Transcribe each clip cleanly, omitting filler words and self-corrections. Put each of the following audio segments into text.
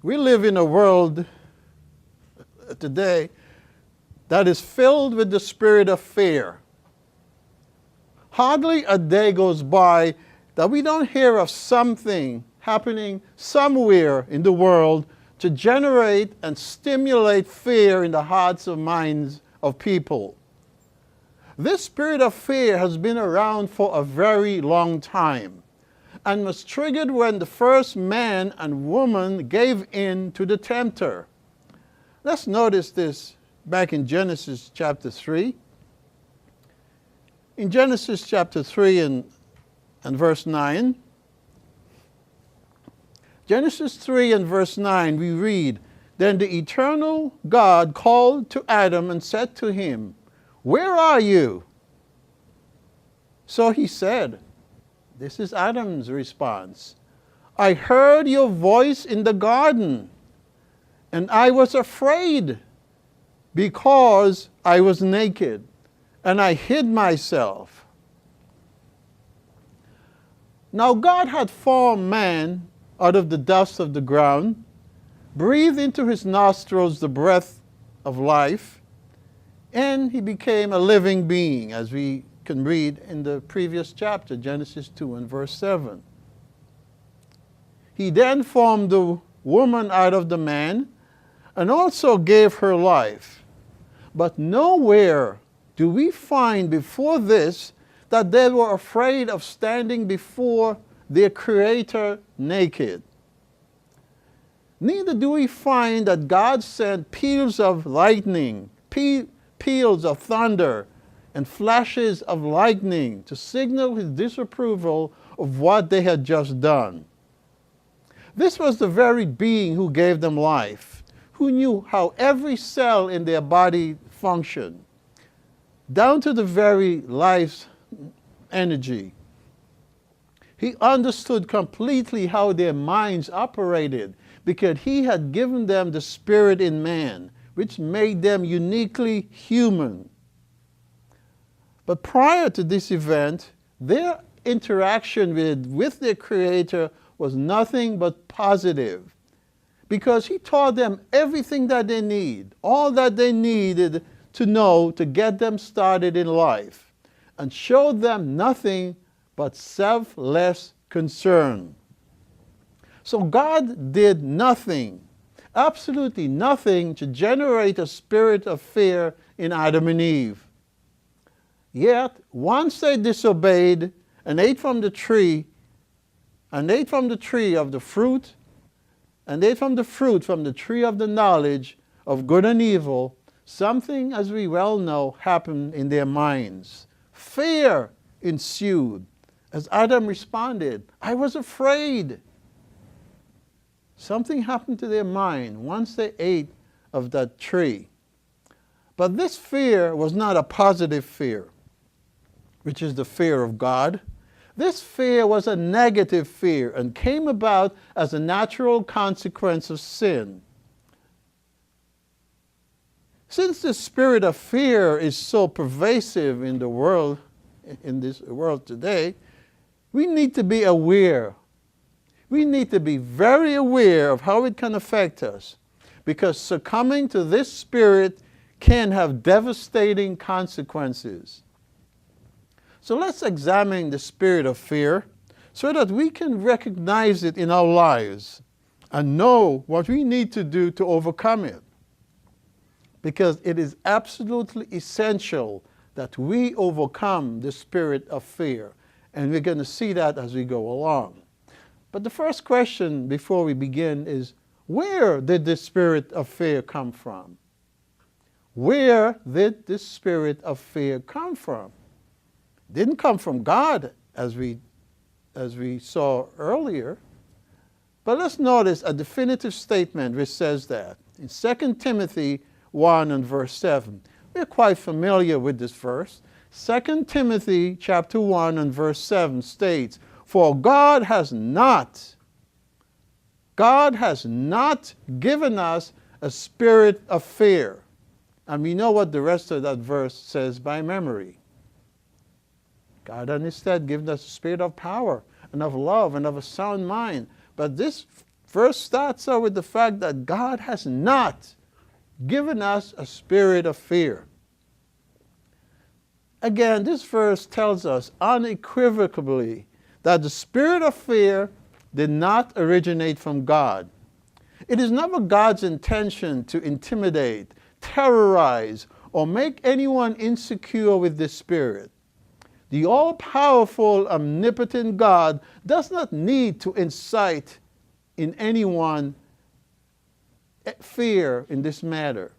We live in a world today that is filled with the spirit of fear. Hardly a day goes by that we don't hear of something happening somewhere in the world to generate and stimulate fear in the hearts and minds of people. This spirit of fear has been around for a very long time and was triggered when the first man and woman gave in to the tempter. Let's notice this back in Genesis chapter 3. In Genesis chapter 3 and verse 9, Genesis 3 and verse 9, we read, "Then the eternal God called to Adam and said to him, 'Where are you?' So he said," this is Adam's response, "I heard your voice in the garden, and I was afraid because I was naked, and I hid myself." Now God had formed man out of the dust of the ground, breathed into his nostrils the breath of life, and he became a living being, as we can read in the previous chapter, Genesis 2 and verse 7. He then formed the woman out of the man and also gave her life. But nowhere do we find before this that they were afraid of standing before their Creator naked. Neither do we find that God sent peals of lightning, peals of thunder, and flashes of lightning to signal his disapproval of what they had just done. This was the very being who gave them life, who knew how every cell in their body functioned, down to the very life's energy. He understood completely how their minds operated because he had given them the spirit in man, which made them uniquely human. But prior to this event, their interaction with their Creator was nothing but positive, because he taught them everything that they need, all that they needed to know to get them started in life, and showed them nothing but selfless concern. So God did nothing, absolutely nothing, to generate a spirit of fear in Adam and Eve. Yet, once they disobeyed and ate from the tree, and ate from the tree of the fruit, and ate from the fruit from the tree of the knowledge of good and evil, something, as we well know, happened in their minds. Fear ensued as Adam responded, "I was afraid." Something happened to their mind once they ate of that tree. But this fear was not a positive fear, which is the fear of God. This fear was a negative fear and came about as a natural consequence of sin. Since the spirit of fear is so pervasive in the world, in this world today, we need to be aware. We need to be very aware of how it can affect us, because succumbing to this spirit can have devastating consequences. So let's examine the spirit of fear so that we can recognize it in our lives and know what we need to do to overcome it. Because it is absolutely essential that we overcome the spirit of fear. And we're going to see that as we go along. But the first question before we begin is, where did this spirit of fear come from? Where did this spirit of fear come from? It didn't come from God, as we saw earlier. But let's notice a definitive statement which says that. In 2 Timothy 1 and verse 7. We're quite familiar with this verse. 2 Timothy chapter 1 and verse 7 states, "For God has not given us a spirit of fear." And we know what the rest of that verse says by memory. God had instead given us a spirit of power and of love and of a sound mind. But this Verse starts out with the fact that God has not given us a spirit of fear. Again, this verse tells us unequivocally that the spirit of fear did not originate from God. It is never God's intention to intimidate, terrorize, or make anyone insecure with this spirit. The all-powerful, omnipotent God does not need to incite in anyone fear in this matter.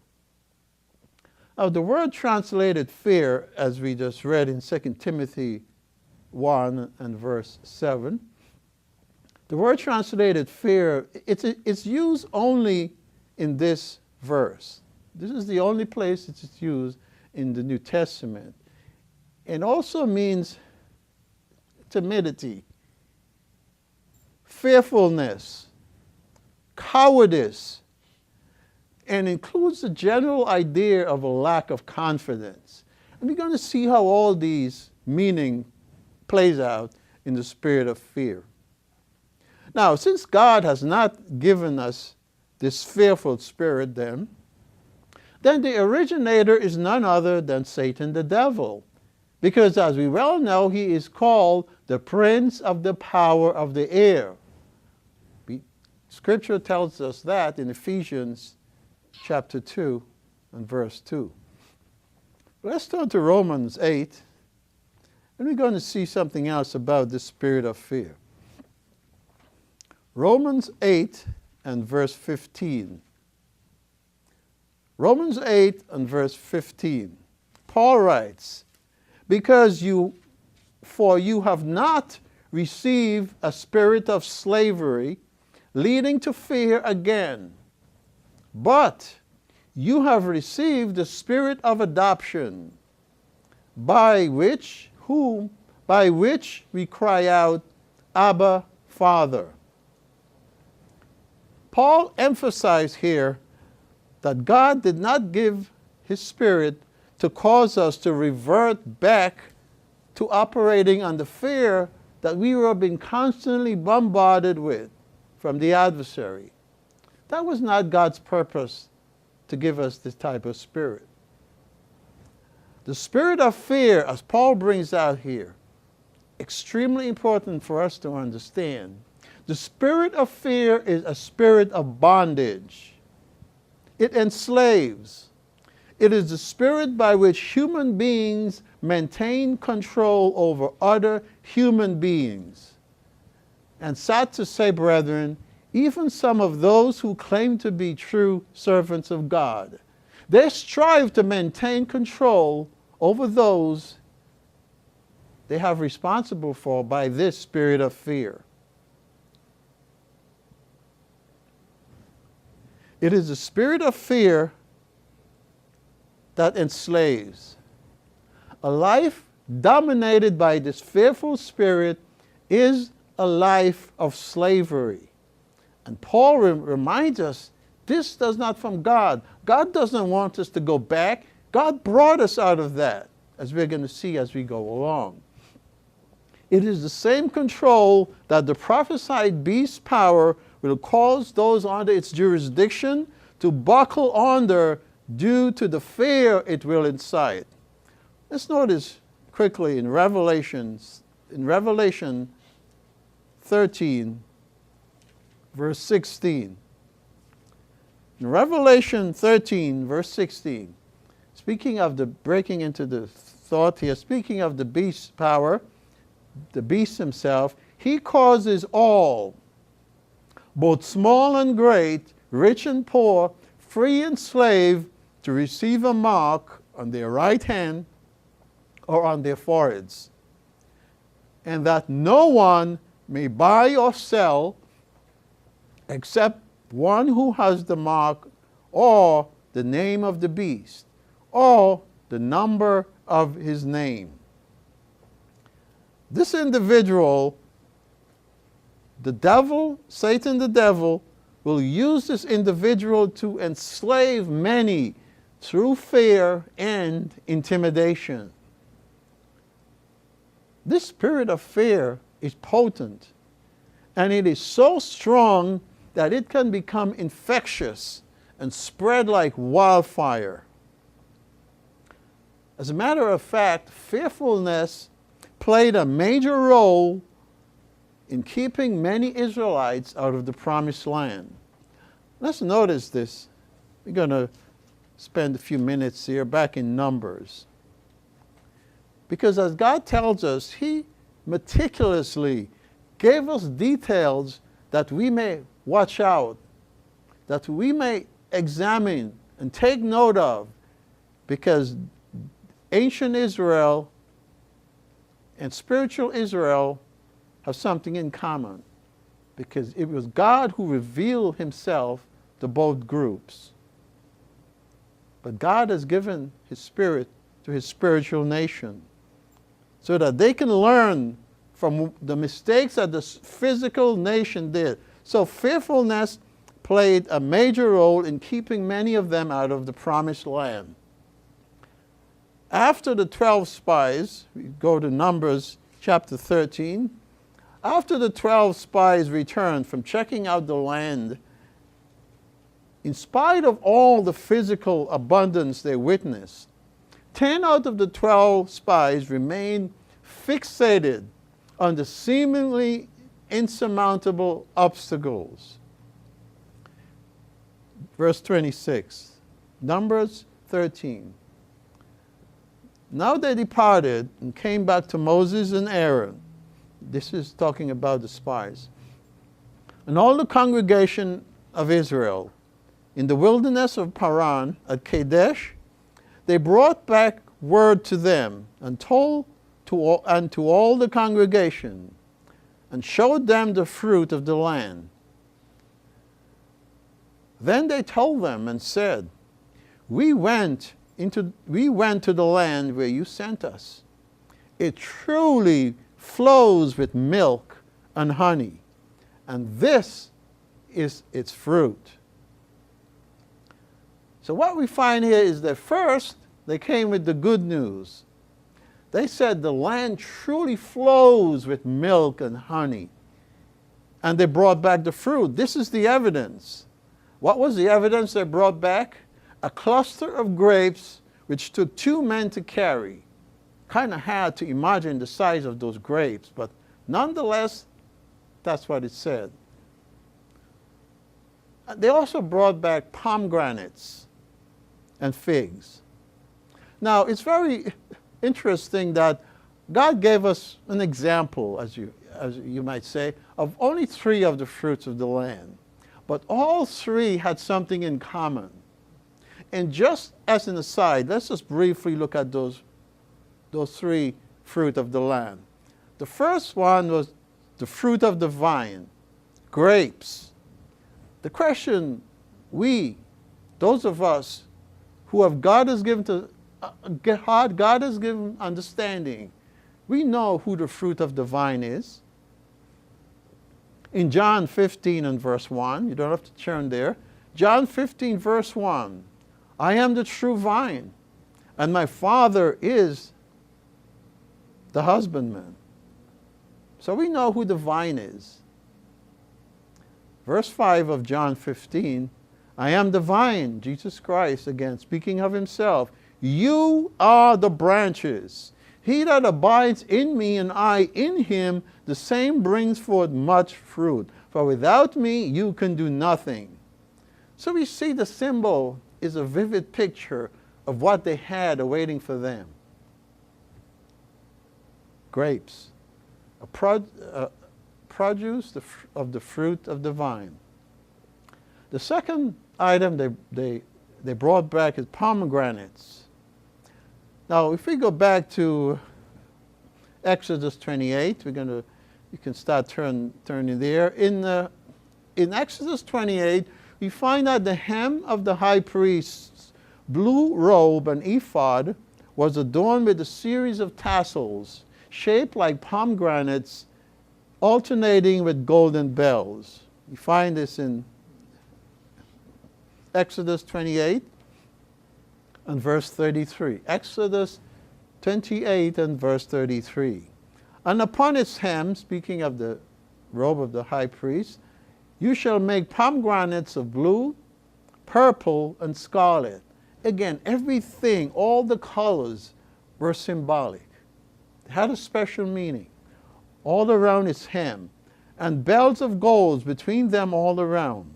Now, the word translated fear, as we just read in 2 Timothy 1 and verse 7, the word translated fear, it's used only in this verse. This is the only place it's used in the New Testament. It also means timidity, fearfulness, cowardice, and includes the general idea of a lack of confidence. And we're going to see how all these meaning plays out in the spirit of fear. Now, since God has not given us this fearful spirit then the originator is none other than Satan the devil. Because as we well know, he is called the prince of the power of the air. Scripture tells us that in Ephesians chapter 2 and verse 2. Let's turn to Romans 8, and we're going to see something else about the spirit of fear. Romans 8 and verse 15. Romans 8 and verse 15. Paul writes, For you have not received a spirit of slavery, leading to fear again, but you have received the spirit of adoption, by which we cry out, Abba, Father. Paul emphasized here that God did not give his spirit to cause us to revert back to operating under fear that we were being constantly bombarded with from the adversary. That was not God's purpose to give us this type of spirit. The spirit of fear, as Paul brings out here, extremely important for us to understand. The spirit of fear is a spirit of bondage. It enslaves. It is the spirit by which human beings maintain control over other human beings. And sad to say, brethren, even some of those who claim to be true servants of God, they strive to maintain control over those they have responsible for by this spirit of fear. It is the spirit of fear that enslaves. A life dominated by this fearful spirit is a life of slavery. And Paul reminds us, this does not from God. God doesn't want us to go back. God brought us out of that, as we're going to see as we go along. It is the same control that the prophesied beast power will cause those under its jurisdiction to buckle under due to the fear it will incite. Let's notice quickly in Revelation 13, verse 16. In Revelation 13, verse 16, speaking of the breaking into the thought here, speaking of the beast's power, the beast himself, he causes all, both small and great, rich and poor, free and slave, to receive a mark on their right hand or on their foreheads, and that no one may buy or sell except one who has the mark or the name of the beast or the number of his name. This individual, the devil, Satan the devil, will use this individual to enslave many through fear and intimidation. This spirit of fear is potent, and it is so strong that it can become infectious and spread like wildfire. As a matter of fact, fearfulness played a major role in keeping many Israelites out of the promised land. Let's notice this. We're going to spend a few minutes here back in Numbers. Because as God tells us, He meticulously gave us details that we may watch out, that we may examine and take note of, because ancient Israel and spiritual Israel have something in common, because it was God who revealed Himself to both groups. But God has given His Spirit to His spiritual nation so that they can learn from the mistakes that the physical nation did. So fearfulness played a major role in keeping many of them out of the promised land. After the 12 spies, we go to Numbers chapter 13. After the 12 spies returned from checking out the land, in spite of all the physical abundance they witnessed, 10 out of the 12 spies remained fixated on the seemingly insurmountable obstacles. Verse 26, Numbers 13. Now they departed and came back to Moses and Aaron. This is talking about the spies. And all the congregation of Israel in the wilderness of Paran at Kadesh, they brought back word to them and told to all the congregation, and showed them the fruit of the land. Then they told them and said, we went to the land where you sent us. It truly flows with milk and honey, and this is its fruit. So what we find here is that first they came with the good news. They said the land truly flows with milk and honey. And they brought back the fruit. This is the evidence. What was the evidence they brought back? A cluster of grapes which took 2 men to carry. Kind of hard to imagine the size of those grapes, but nonetheless, that's what it said. They also brought back pomegranates and figs. Now, it's very interesting that God gave us an example, as you might say, of only 3 of the fruits of the land. But all 3 had something in common. And just as an aside, let's just briefly look at those 3 fruit of the land. The first one was the fruit of the vine, grapes. The question those of us who have God has given understanding, we know who the fruit of the vine is. In John 15 and verse 1, you don't have to turn there. John 15 verse 1, I am the true vine, and my Father is the husbandman. So we know who the vine is. Verse 5 of John 15, I am the vine, Jesus Christ, again, speaking of Himself. You are the branches. He that abides in me and I in him, the same brings forth much fruit. For without me you can do nothing. So we see the symbol is a vivid picture of what they had awaiting for them. Grapes, a produce of the fruit of the vine. The second item they brought back is pomegranates. Now, if we go back to Exodus 28, you can start turning there. In Exodus 28, we find that the hem of the high priest's blue robe and ephod was adorned with a series of tassels shaped like pomegranates, alternating with golden bells. You find this in Exodus 28 and verse 33. Exodus 28 and verse 33. And upon its hem, speaking of the robe of the high priest, You shall make pomegranates of blue, purple, and scarlet. Again, everything, all the colors were symbolic. It had a special meaning all around its hem, and bells of gold between them all around.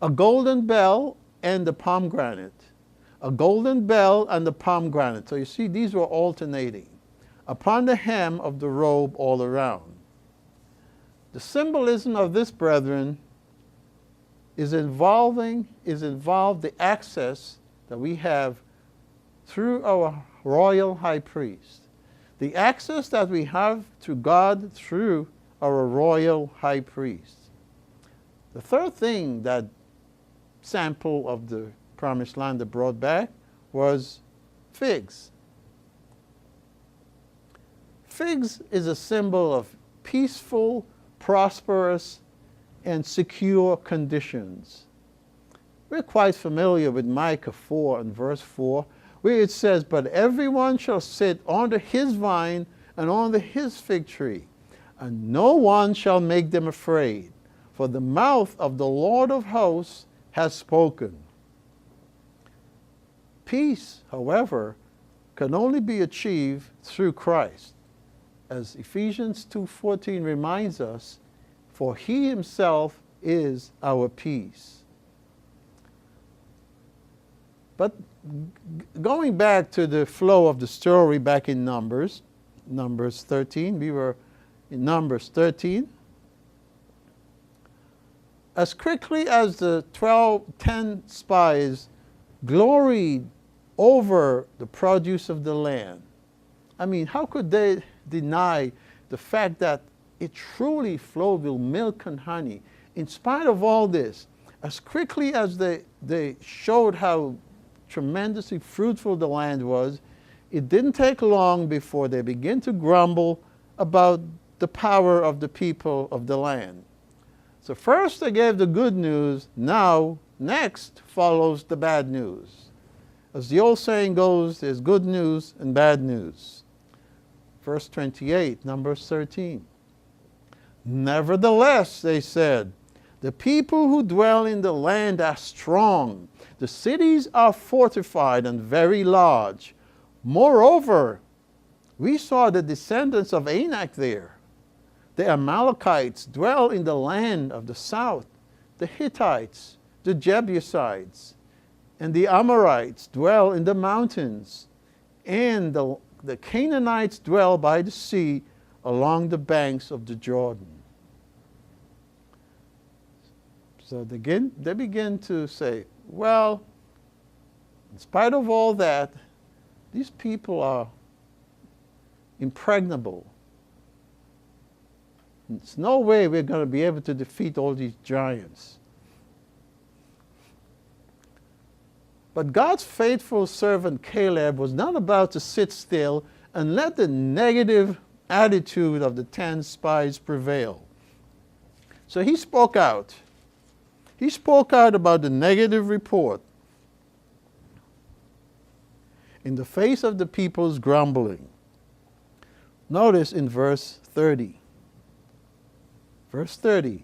A golden bell and the pomegranate. A golden bell and the pomegranate. So you see, these were alternating upon the hem of the robe all around. The symbolism of this, brethren, is involved the access that we have through our royal high priest. The access that we have to God through our royal high priest. The third thing that sample of the promised land that brought back was figs. Figs is a symbol of peaceful, prosperous, and secure conditions. We're quite familiar with Micah 4 and verse 4, where it says, "But everyone shall sit under his vine and under his fig tree, and no one shall make them afraid, for the mouth of the Lord of hosts has spoken." Peace, however, can only be achieved through Christ. As Ephesians 2:14 reminds us, for he himself is our peace. But going back to the flow of the story back in Numbers 13, we were in Numbers 13. As quickly as the 10 spies gloried over the produce of the land, I mean, how could they deny the fact that it truly flowed with milk and honey? In spite of all this, as quickly as they showed how tremendously fruitful the land was, it didn't take long before they began to grumble about the power of the people of the land. So first they gave the good news, now next follows the bad news. As the old saying goes, there's good news and bad news. Verse 28, Numbers 13. "Nevertheless," they said, "the people who dwell in the land are strong. The cities are fortified and very large. Moreover, we saw the descendants of Anak there. The Amalekites dwell in the land of the south. The Hittites, the Jebusites, and the Amorites dwell in the mountains. And the Canaanites dwell by the sea along the banks of the Jordan." So they begin to say, well, in spite of all that, these people are impregnable. There's no way we're going to be able to defeat all these giants. But God's faithful servant Caleb was not about to sit still and let the negative attitude of the 10 spies prevail. So he spoke out. He spoke out about the negative report in the face of the people's grumbling. Notice in verse 30. Verse 30.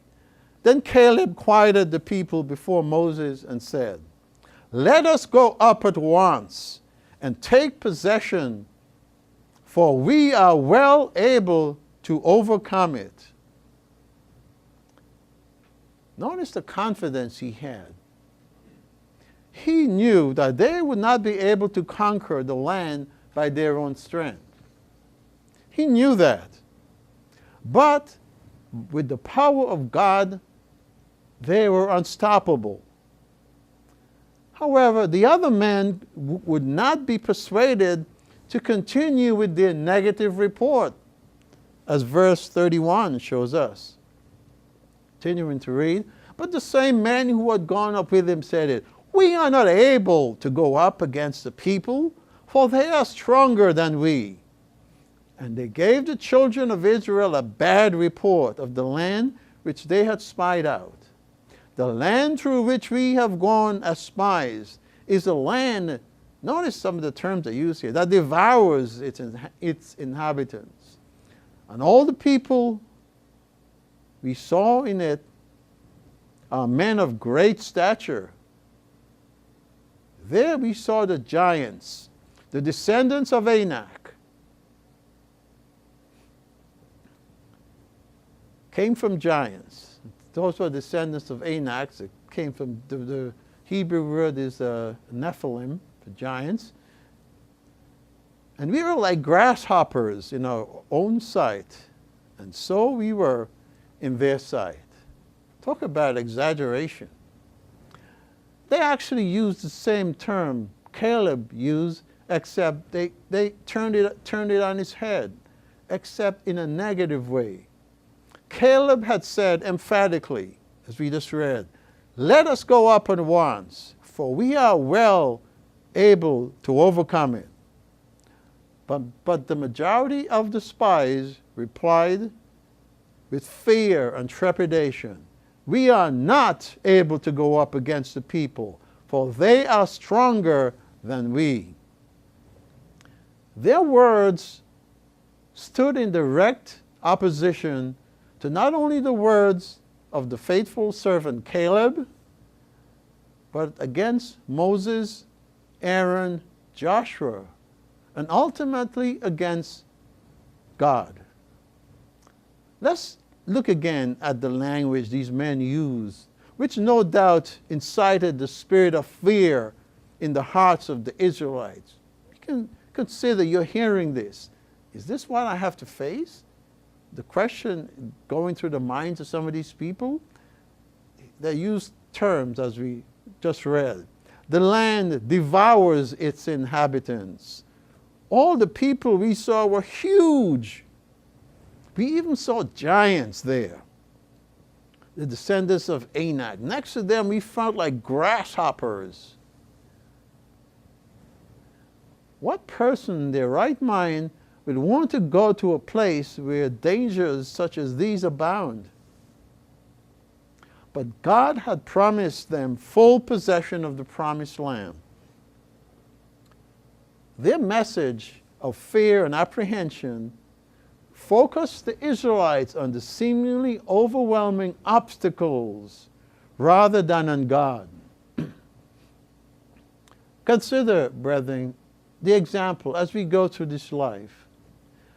"Then Caleb quieted the people before Moses and said, 'Let us go up at once and take possession, for we are well able to overcome it.'" Notice the confidence he had. He knew that they would not be able to conquer the land by their own strength. He knew that. But with the power of God, they were unstoppable. However, the other men would not be persuaded to continue with their negative report, as verse 31 shows us. Continuing to read, "But the same men who had gone up with him said it, 'We are not able to go up against the people, for they are stronger than we.' And they gave the children of Israel a bad report of the land which they had spied out. The land through which we have gone as spies is a land," notice some of the terms they use here, "that devours its inhabitants. And all the people we saw in it men of great stature. There we saw the giants, the descendants of Anak. Came from giants. Those were descendants of Anak. It came from the Hebrew word is Nephilim, the giants. And we were like grasshoppers in our own sight. And so we were in their sight. Talk about exaggeration. They actually used the same term Caleb used, except they turned it on its head, except in a negative way. Caleb had said emphatically, as we just read, "Let us go up at once, for we are well able to overcome it." But the majority of the spies replied with fear and trepidation, "We are not able to go up against the people, for they are stronger than we." Their words stood in direct opposition to not only the words of the faithful servant Caleb, but against Moses, Aaron, Joshua, and ultimately against God. Let's look again at the language these men used, which no doubt incited the spirit of fear in the hearts of the Israelites. You can consider you're hearing this. Is this what I have to face? The question going through the minds of some of these people, they use terms as we just read. The land devours its inhabitants. All the people we saw were huge. We even saw giants there, the descendants of Anak. Next to them, we felt like grasshoppers. What person in their right mind would want to go to a place where dangers such as these abound? But God had promised them full possession of the promised land. Their message of fear and apprehension focused the Israelites on the seemingly overwhelming obstacles rather than on God. Consider, brethren, the example as we go through this life.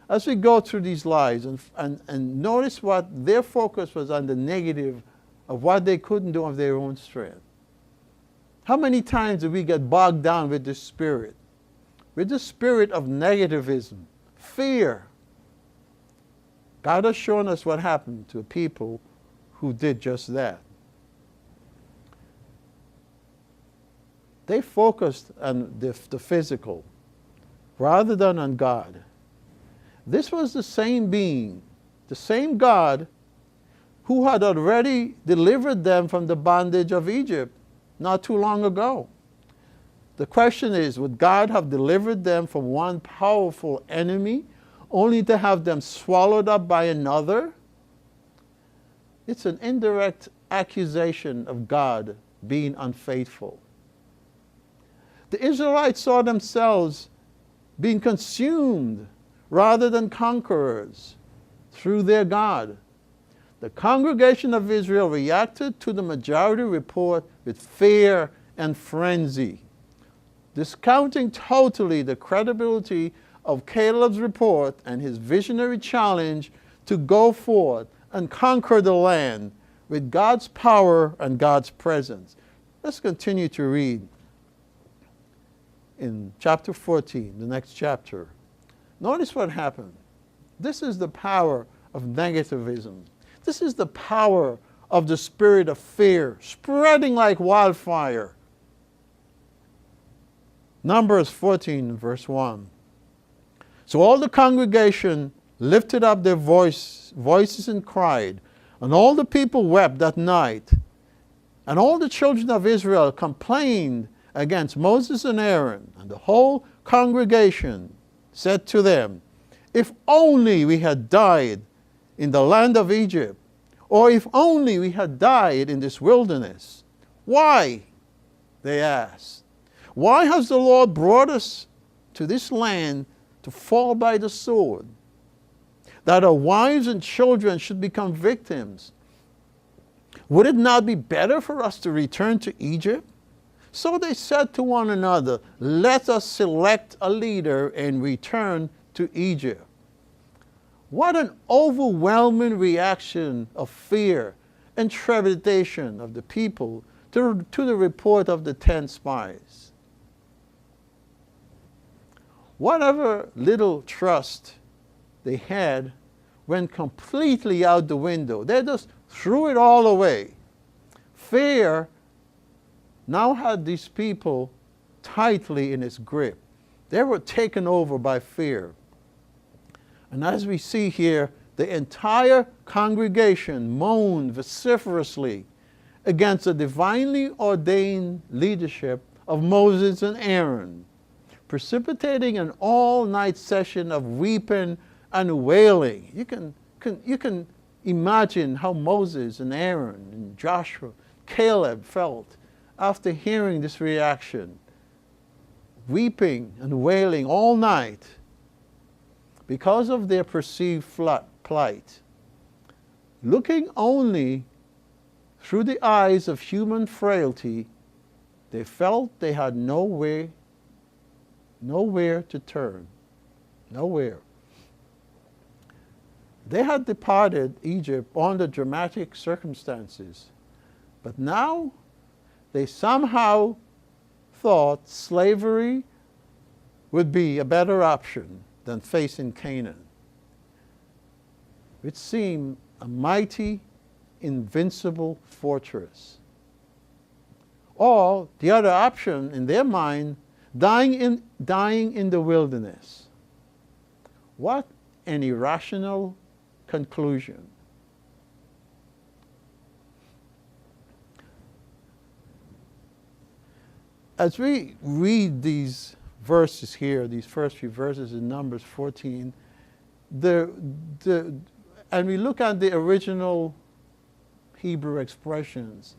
As we go through these lives and notice what their focus was on the negative of what they couldn't do of their own strength. How many times do we get bogged down with this spirit? With the spirit of negativism, fear. God has shown us what happened to people who did just that. They focused on the physical rather than on God. This was the same being, the same God who had already delivered them from the bondage of Egypt not too long ago. The question is, would God have delivered them from one powerful enemy only to have them swallowed up by another? It's an indirect accusation of God being unfaithful. The Israelites saw themselves being consumed rather than conquerors through their God. The congregation of Israel reacted to the majority report with fear and frenzy, discounting totally the credibility of Caleb's report and his visionary challenge to go forth and conquer the land with God's power and God's presence. Let's continue to read in chapter 14, the next chapter. Notice what happened. This is the power of negativism. This is the power of the spirit of fear spreading like wildfire. Numbers 14, verse 1. So all the congregation lifted up their voices and cried, and all the people wept that night. And all the children of Israel complained against Moses and Aaron, and the whole congregation said to them, "If only we had died in the land of Egypt, or if only we had died in this wilderness." Why? They asked. Why has the Lord brought us to this land to fall by the sword, that our wives and children should become victims? Would it not be better for us to return to Egypt? So they said to one another, let us select a leader and return to Egypt. What an overwhelming reaction of fear and trepidation of the people to the report of the 10 spies. Whatever little trust they had went completely out the window. They just threw it all away. Fear now had these people tightly in its grip. They were taken over by fear. And as we see here, the entire congregation moaned vociferously against the divinely ordained leadership of Moses and Aaron, precipitating an all-night session of weeping and wailing. You can imagine how Moses and Aaron and Joshua, Caleb felt after hearing this reaction, weeping and wailing all night because of their perceived plight. Looking only through the eyes of human frailty, they felt they had nowhere to turn. Nowhere. They had departed Egypt under dramatic circumstances, but now they somehow thought slavery would be a better option than facing Canaan, which seemed a mighty, invincible fortress. Or the other option in their mind, dying in the wilderness. What an irrational conclusion. As we read these verses here, these first few verses in Numbers 14, and we look at the original Hebrew expressions,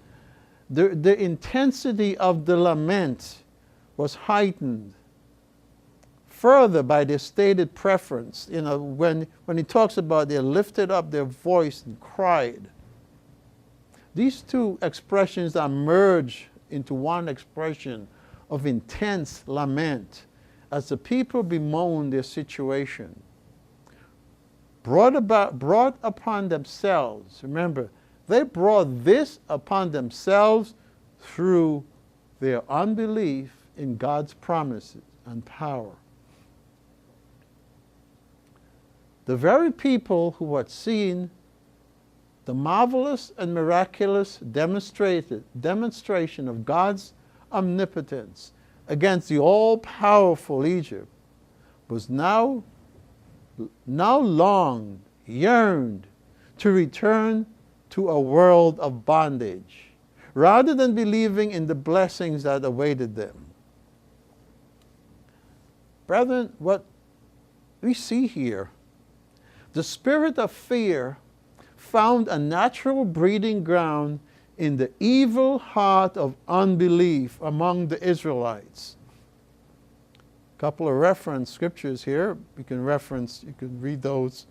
the intensity of the lament was heightened further by their stated preference. You know, when he talks about they lifted up their voice and cried. These two expressions are merged into one expression of intense lament as the people bemoan their situation. Brought upon themselves. Remember, they brought this upon themselves through their unbelief in God's promises and power. The very people who had seen the marvelous and miraculous demonstration of God's omnipotence against the all-powerful Egypt was now longed, yearned to return to a world of bondage, rather than believing in the blessings that awaited them. Brethren, what we see here, the spirit of fear found a natural breeding ground in the evil heart of unbelief among the Israelites. A couple of reference scriptures here. You can read those,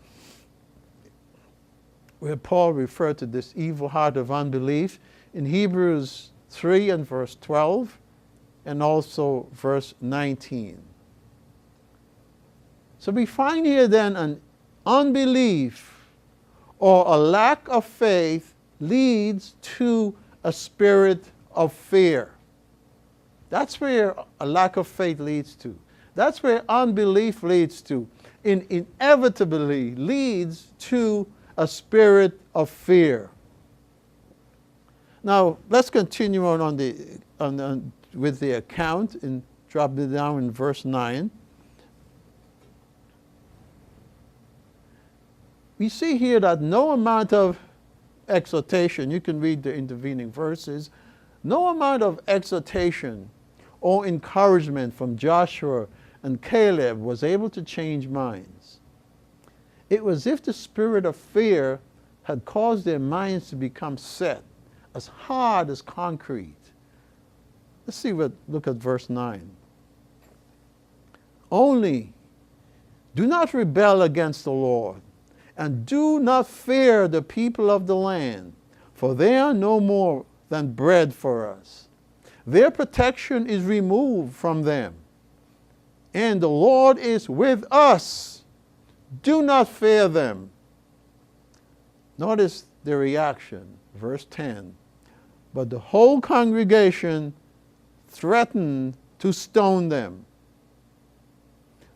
where Paul referred to this evil heart of unbelief in Hebrews 3 and verse 12, and also verse 19. So we find here then an unbelief or a lack of faith leads to a spirit of fear. That's where a lack of faith leads to. That's where unbelief leads to. Inevitably leads to a spirit of fear. Now let's continue on with the account and drop it down in verse 9. We see here that no amount of exhortation, you can read the intervening verses, no amount of exhortation or encouragement from Joshua and Caleb was able to change minds. It was as if the spirit of fear had caused their minds to become set, as hard as concrete. Let's look at verse 9. Only do not rebel against the Lord, and do not fear the people of the land, for they are no more than bread for us. Their protection is removed from them, and the Lord is with us. Do not fear them. Notice the reaction, verse 10. But the whole congregation threatened to stone them.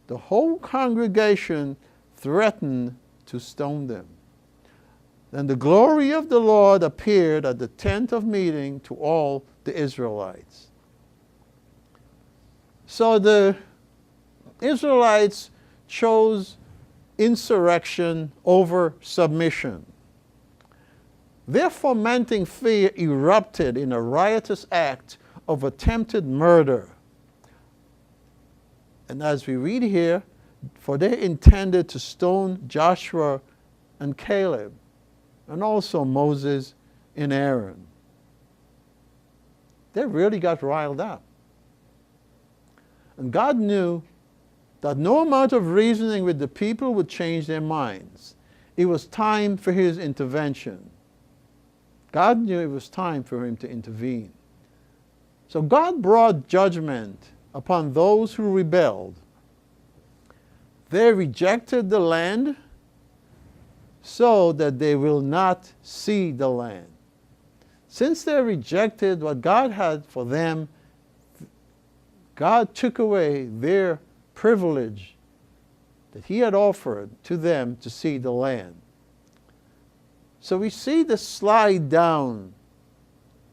The whole congregation threatened to stone them. Then the glory of the Lord appeared at the tent of meeting to all the Israelites. So the Israelites chose insurrection over submission. Their fomenting fear erupted in a riotous act of attempted murder. And as we read here, for they intended to stone Joshua and Caleb, and also Moses and Aaron. They really got riled up. And God knew that no amount of reasoning with the people would change their minds. It was time for his intervention. God knew it was time for him to intervene. So God brought judgment upon those who rebelled. They rejected the land so that they will not see the land. Since they rejected what God had for them, God took away their privilege that he had offered to them to see the land. So we see the slide down,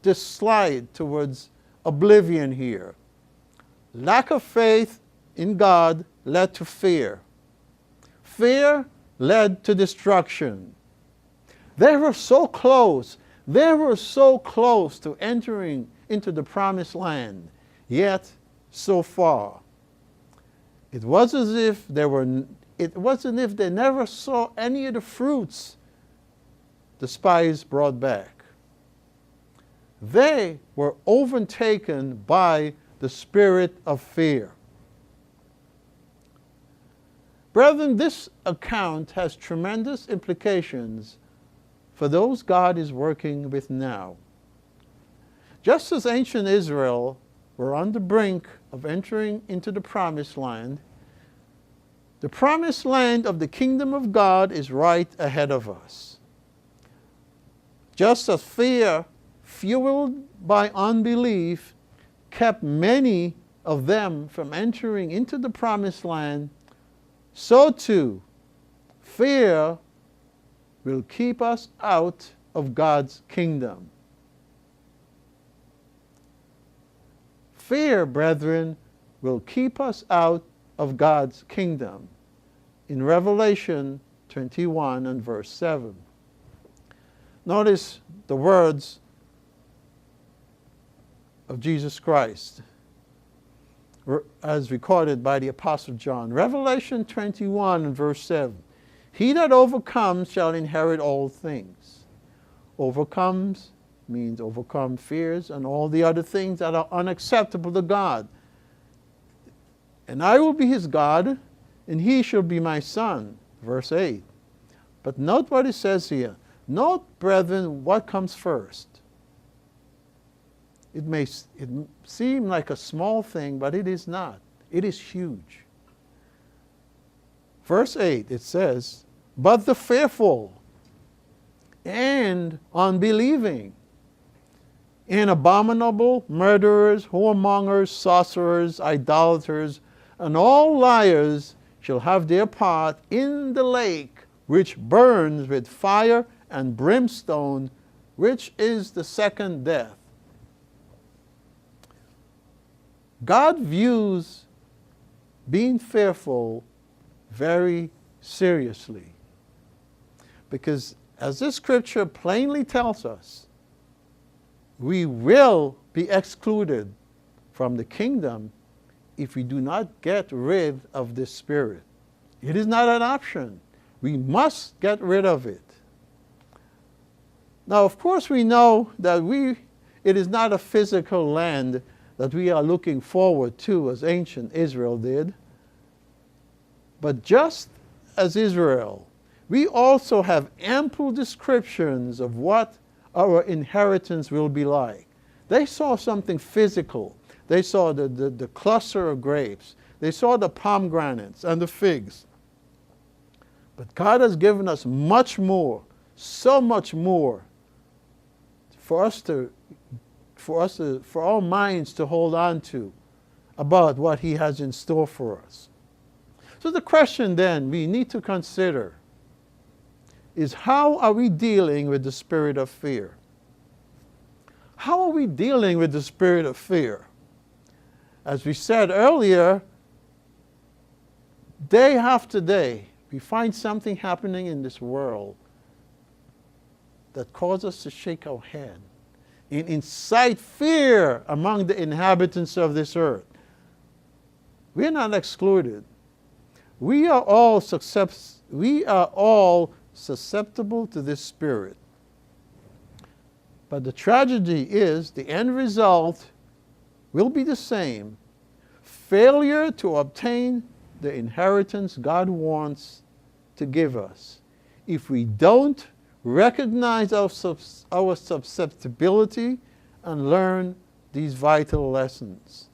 this slide towards oblivion here. Lack of faith in God led to fear. Fear led to destruction. They were so close. They were so close to entering into the promised land, yet so far. It was as if it wasn't as if they never saw any of the fruits the spies brought back. They were overtaken by the spirit of fear. Brethren, this account has tremendous implications for those God is working with now. Just as ancient Israel were on the brink of entering into the promised land, the promised land of the kingdom of God is right ahead of us. Just as fear, fueled by unbelief, kept many of them from entering into the promised land, so too, fear will keep us out of God's kingdom. Fear, brethren, will keep us out of God's kingdom. In Revelation 21 and verse 7. Notice the words of Jesus Christ as recorded by the Apostle John. Revelation 21 and verse 7. He that overcomes shall inherit all things. Overcomes means overcome fears and all the other things that are unacceptable to God. And I will be his God, and he shall be my son. Verse 8. But note what it says here. Note, brethren, what comes first. It may seem like a small thing, but it is not. It is huge. Verse 8, it says, but the fearful and unbelieving and abominable, murderers, whoremongers, sorcerers, idolaters, and all liars shall have their part in the lake which burns with fire and brimstone, which is the second death. God views being fearful very seriously. Because as this scripture plainly tells us, we will be excluded from the kingdom if we do not get rid of this spirit. It is not an option. We must get rid of it. Now, of course, we know that it is not a physical land that we are looking forward to as ancient Israel did. But just as Israel, we also have ample descriptions of what our inheritance will be like. They saw something physical. They saw the cluster of grapes. They saw the pomegranates and the figs. But God has given us much more, so much more, for our minds to hold on to about what He has in store for us. So the question then we need to consider is, how are we dealing with the spirit of fear? How are we dealing with the spirit of fear? As we said earlier, day after day, we find something happening in this world that causes us to shake our head and incite fear among the inhabitants of this earth. We're not excluded. We are all susceptible to this spirit. But the tragedy is the end result will be the same. Failure to obtain the inheritance God wants to give us if we don't recognize our susceptibility and learn these vital lessons.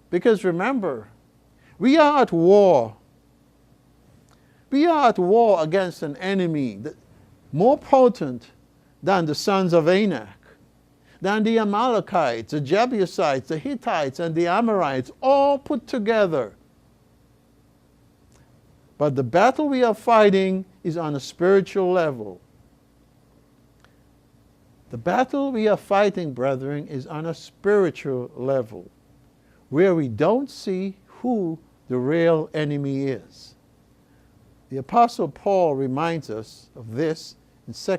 Because remember, we are at war. We are at war against an enemy more potent than the sons of Anak, than the Amalekites, the Jebusites, the Hittites, and the Amorites, all put together. But the battle we are fighting is on a spiritual level. The battle we are fighting, brethren, is on a spiritual level, where we don't see who the real enemy is. The Apostle Paul reminds us of this in 2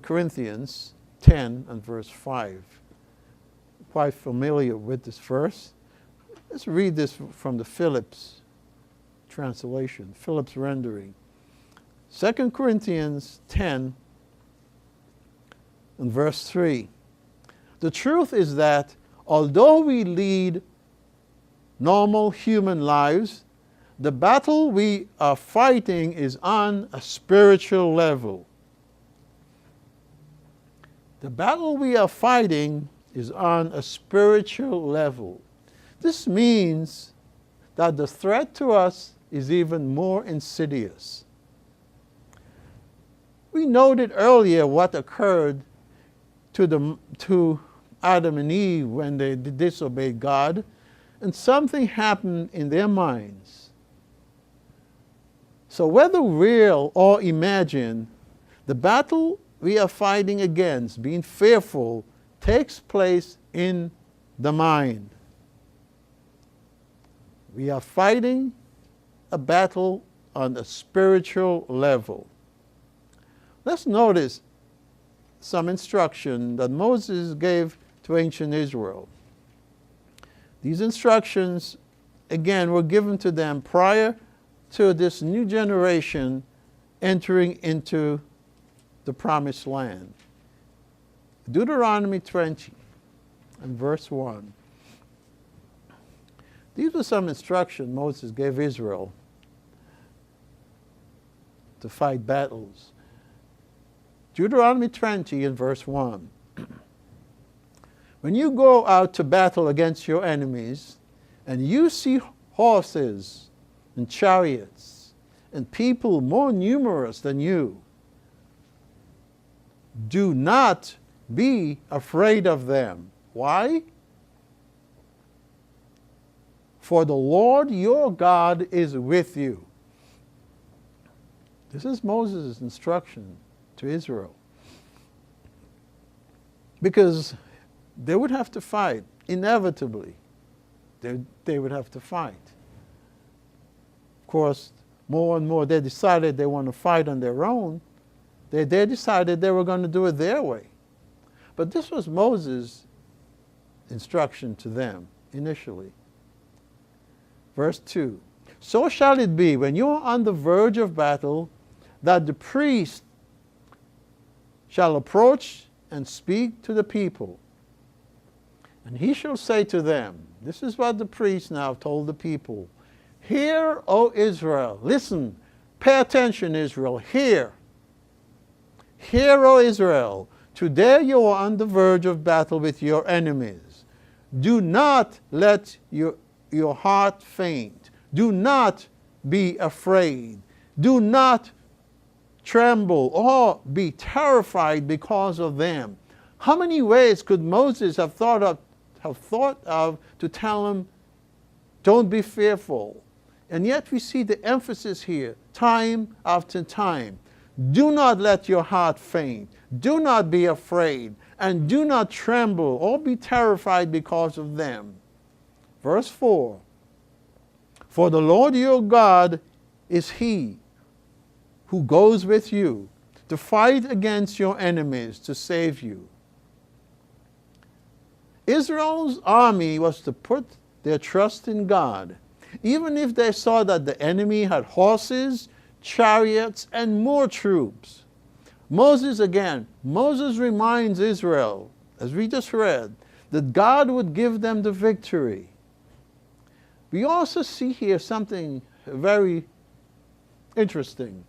Corinthians 10 and verse 5. Quite familiar with this verse. Let's read this from the Phillips translation, Phillips rendering. 2 Corinthians 10 and verse 3. The truth is that although we lead normal human lives, the battle we are fighting is on a spiritual level. The battle we are fighting is on a spiritual level. This means that the threat to us is even more insidious. We noted earlier what occurred to Adam and Eve when they disobeyed God, and something happened in their minds. So whether real or imagined, the battle we are fighting against, being fearful, takes place in the mind. We are fighting a battle on a spiritual level. Let's notice some instruction that Moses gave to ancient Israel. These instructions, again, were given to them prior to this new generation entering into the promised land. Deuteronomy 20 and verse 1. These were some instructions Moses gave Israel to fight battles. Deuteronomy 20 and verse 1. When you go out to battle against your enemies, and you see horses and chariots and people more numerous than you, do not be afraid of them. Why? For the Lord your God is with you. This is Moses' instruction to Israel. Because they would have to fight, inevitably. They would have to fight. Of course, more and more they decided they want to fight on their own. They decided they were going to do it their way. But this was Moses' instruction to them initially. Verse 2. So shall it be when you are on the verge of battle that the priest shall approach and speak to the people. And he shall say to them, this is what the priest now told the people. Hear, O Israel, listen, pay attention, Israel, hear. Hear, O Israel, today you are on the verge of battle with your enemies. Do not let your heart faint. Do not be afraid. Do not tremble or be terrified because of them. How many ways could Moses have thought of to tell him, don't be fearful? And yet we see the emphasis here, time after time. Do not let your heart faint. Do not be afraid. And do not tremble or be terrified because of them. Verse 4. For the Lord your God is He who goes with you to fight against your enemies to save you. Israel's army was to put their trust in God, even if they saw that the enemy had horses, chariots, and more troops. Moses reminds Israel, as we just read, that God would give them the victory. We also see here something very interesting.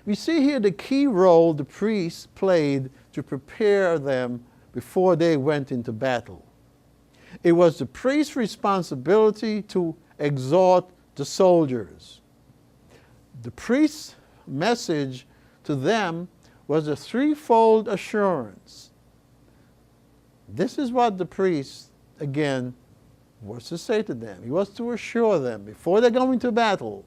We see here the key role the priests played to prepare them before they went into battle. It was the priest's responsibility to exhort the soldiers. The priest's message to them was a threefold assurance. This is what the priest, again, was to say to them. He was to assure them before they go into battle.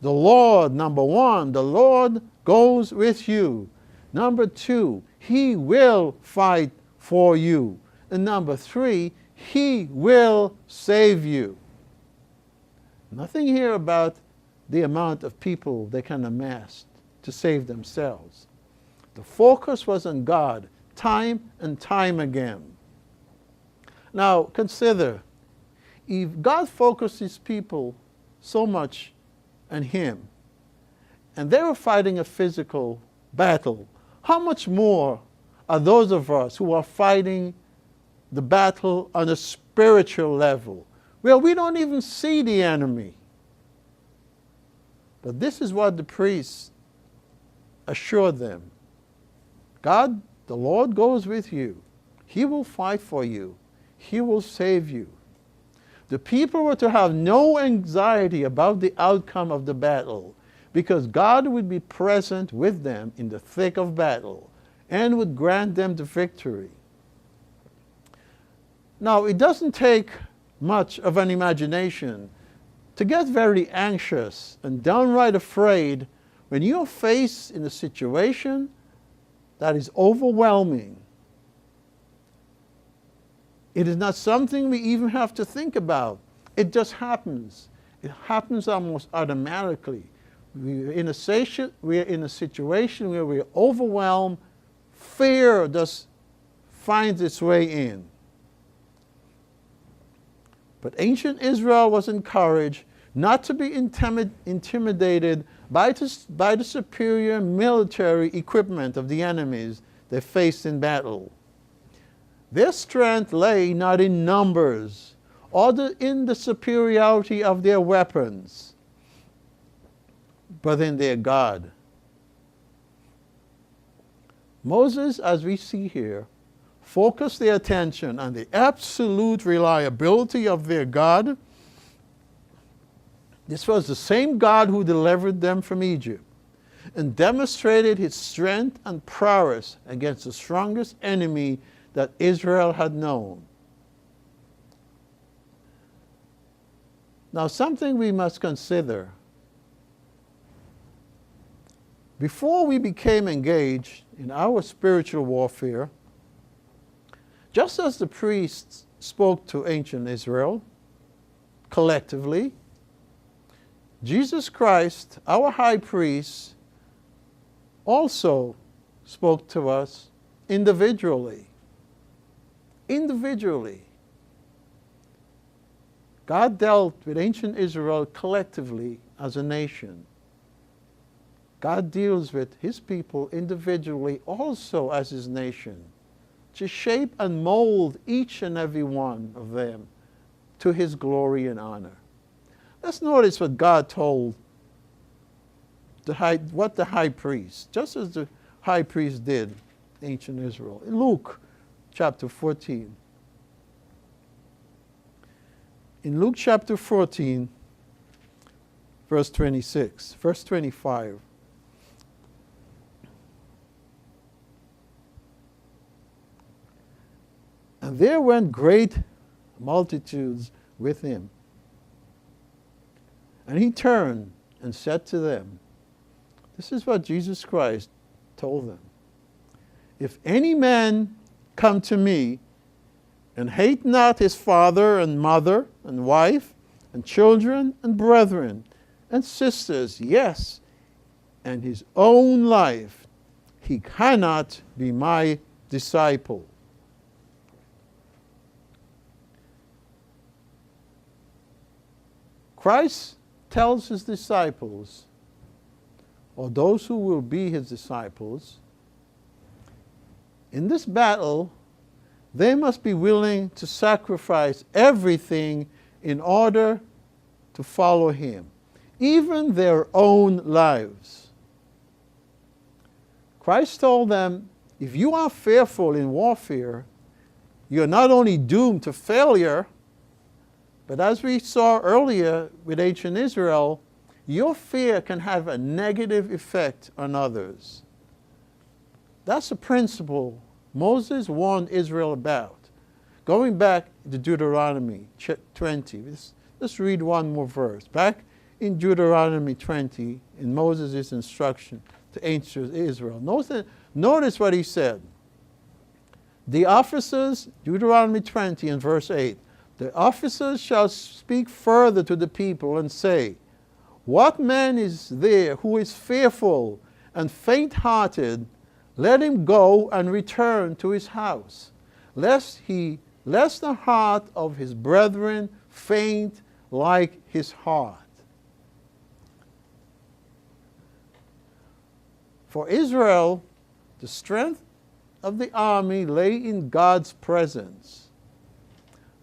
The Lord, number one, the Lord goes with you. Number two, He will fight for you. And number three, He will save you. Nothing here about the amount of people they can amass to save themselves. The focus was on God, time and time again. Now, consider, if God focused His people so much on Him, and they were fighting a physical battle, how much more are those of us who are fighting the battle on a spiritual level, where we don't even see the enemy? But this is what the priests assured them. God, the Lord goes with you. He will fight for you. He will save you. The people were to have no anxiety about the outcome of the battle, because God would be present with them in the thick of battle and would grant them the victory. Now, it doesn't take much of an imagination to get very anxious and downright afraid when you're faced in a situation that is overwhelming. It is not something we even have to think about. It just happens. It happens almost automatically. We're in a situation where we're overwhelmed. Fear just finds its way in. But ancient Israel was encouraged not to be intimidated by the superior military equipment of the enemies they faced in battle. Their strength lay not in numbers or in the superiority of their weapons, but in their God. Moses, as we see here, focused their attention on the absolute reliability of their God. This was the same God who delivered them from Egypt and demonstrated His strength and prowess against the strongest enemy that Israel had known. Now, something we must consider. Before we became engaged in our spiritual warfare, just as the priests spoke to ancient Israel collectively, Jesus Christ, our high priest, also spoke to us individually. Individually. God dealt with ancient Israel collectively as a nation. God deals with His people individually also as His nation, to shape and mold each and every one of them to His glory and honor. Let's notice what God told what the high priest, just as the high priest did in ancient Israel. In Luke chapter 14. In Luke chapter 14, verse 26, verse 25. And there went great multitudes with him. And he turned and said to them, this is what Jesus Christ told them. If any man come to me and hate not his father and mother and wife and children and brethren and sisters, yes, and his own life, he cannot be my disciple. Christ tells his disciples, or those who will be his disciples, in this battle, they must be willing to sacrifice everything in order to follow him, even their own lives. Christ told them, if you are fearful in warfare, you're not only doomed to failure, but as we saw earlier with ancient Israel, your fear can have a negative effect on others. That's a principle Moses warned Israel about. Going back to Deuteronomy 20, let's read one more verse. Back in Deuteronomy 20, in Moses' instruction to ancient Israel. Notice what he said. The officers, Deuteronomy 20 and verse 8, the officers shall speak further to the people and say, what man is there who is fearful and faint-hearted? Let him go and return to his house, lest the heart of his brethren faint like his heart. For Israel, the strength of the army lay in God's presence.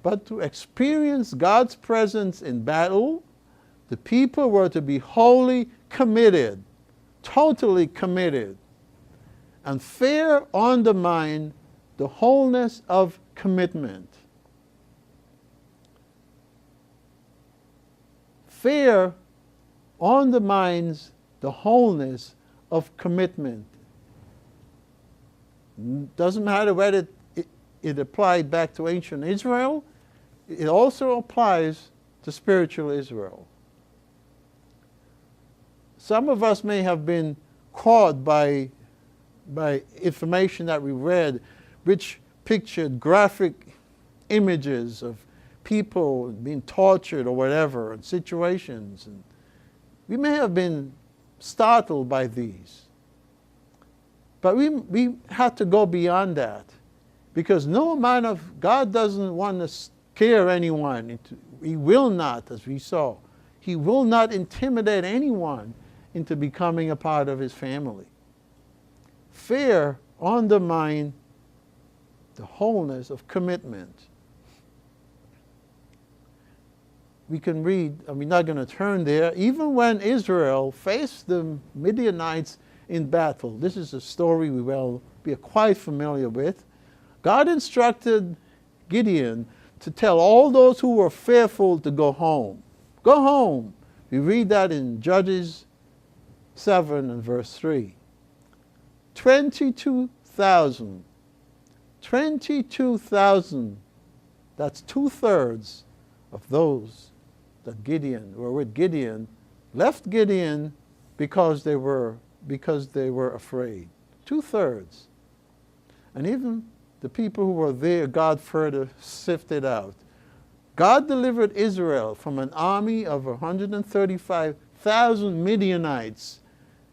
But to experience God's presence in battle, the people were to be wholly committed, totally committed. And fear undermined the wholeness of commitment. Fear undermines the wholeness of commitment. Doesn't matter whether it applied back to ancient Israel, it also applies to spiritual Israel. Some of us may have been caught by information that we read, which pictured graphic images of people being tortured or whatever, and situations. And we may have been startled by these. But we had to go beyond that, because no amount of, God doesn't want to scare anyone. He will not, as we saw. He will not intimidate anyone into becoming a part of his family. Fear undermines the wholeness of commitment. We can read, and we're not going to turn there, even when Israel faced the Midianites in battle. This is a story we are quite familiar with. God instructed Gideon to tell all those who were fearful to go home. Go home. We read that in Judges 7 and verse 3. 22,000. 22,000. That's 2/3 of those that were with Gideon, left Gideon because they were afraid. 2/3. And even the people who were there, God further sifted out. God delivered Israel from an army of 135,000 Midianites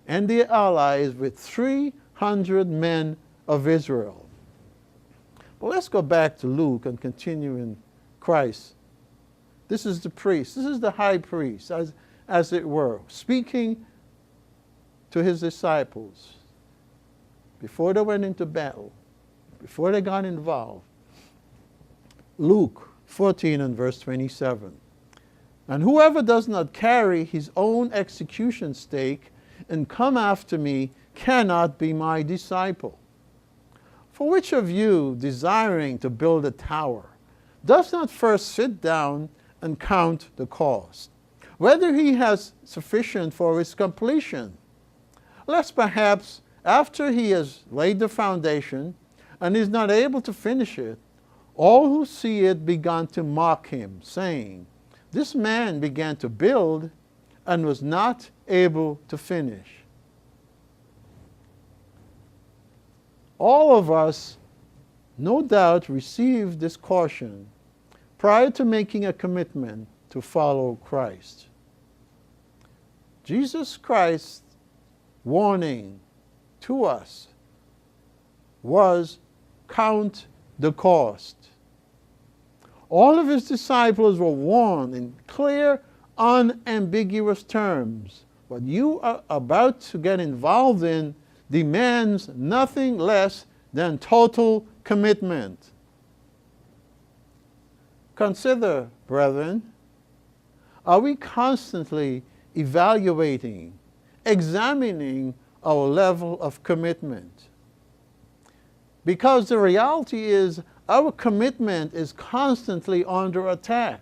and their allies with 300 men of Israel. But let's go back to Luke and continue in Christ. This is the priest. This is the high priest, as it were, speaking to his disciples before they went into battle, before they got involved. Luke 14 and verse 27. And whoever does not carry his own execution stake and come after me cannot be my disciple. For which of you, desiring to build a tower, does not first sit down and count the cost, whether he has sufficient for its completion, lest perhaps after he has laid the foundation and is not able to finish it, all who see it began to mock him, saying, this man began to build and was not able to finish. All of us, no doubt, received this caution prior to making a commitment to follow Christ. Jesus Christ's warning to us was, count the cost. All of his disciples were warned in clear, unambiguous terms. What you are about to get involved in demands nothing less than total commitment. Consider, brethren, are we constantly evaluating, examining our level of commitment? Because the reality is our commitment is constantly under attack.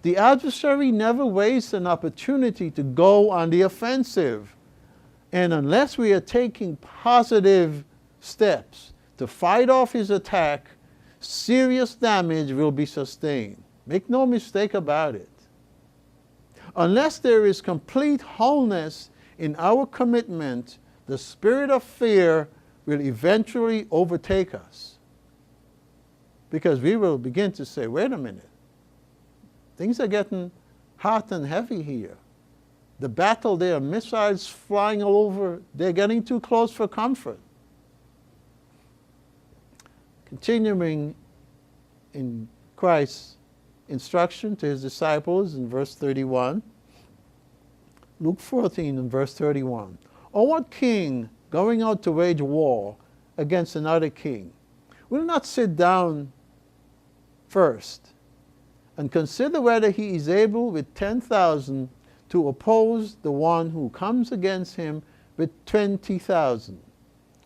The adversary never wastes an opportunity to go on the offensive. And unless we are taking positive steps to fight off his attack, serious damage will be sustained. Make no mistake about it. Unless there is complete wholeness in our commitment, the spirit of fear will eventually overtake us. Because we will begin to say, wait a minute, things are getting hot and heavy here. The battle there, missiles flying all over, they're getting too close for comfort. Continuing in Christ's instruction to his disciples in verse 31, Luke 14 and verse 31. Or what king going out to wage war against another king will not sit down first and consider whether he is able with 10,000 to oppose the one who comes against him with 20,000.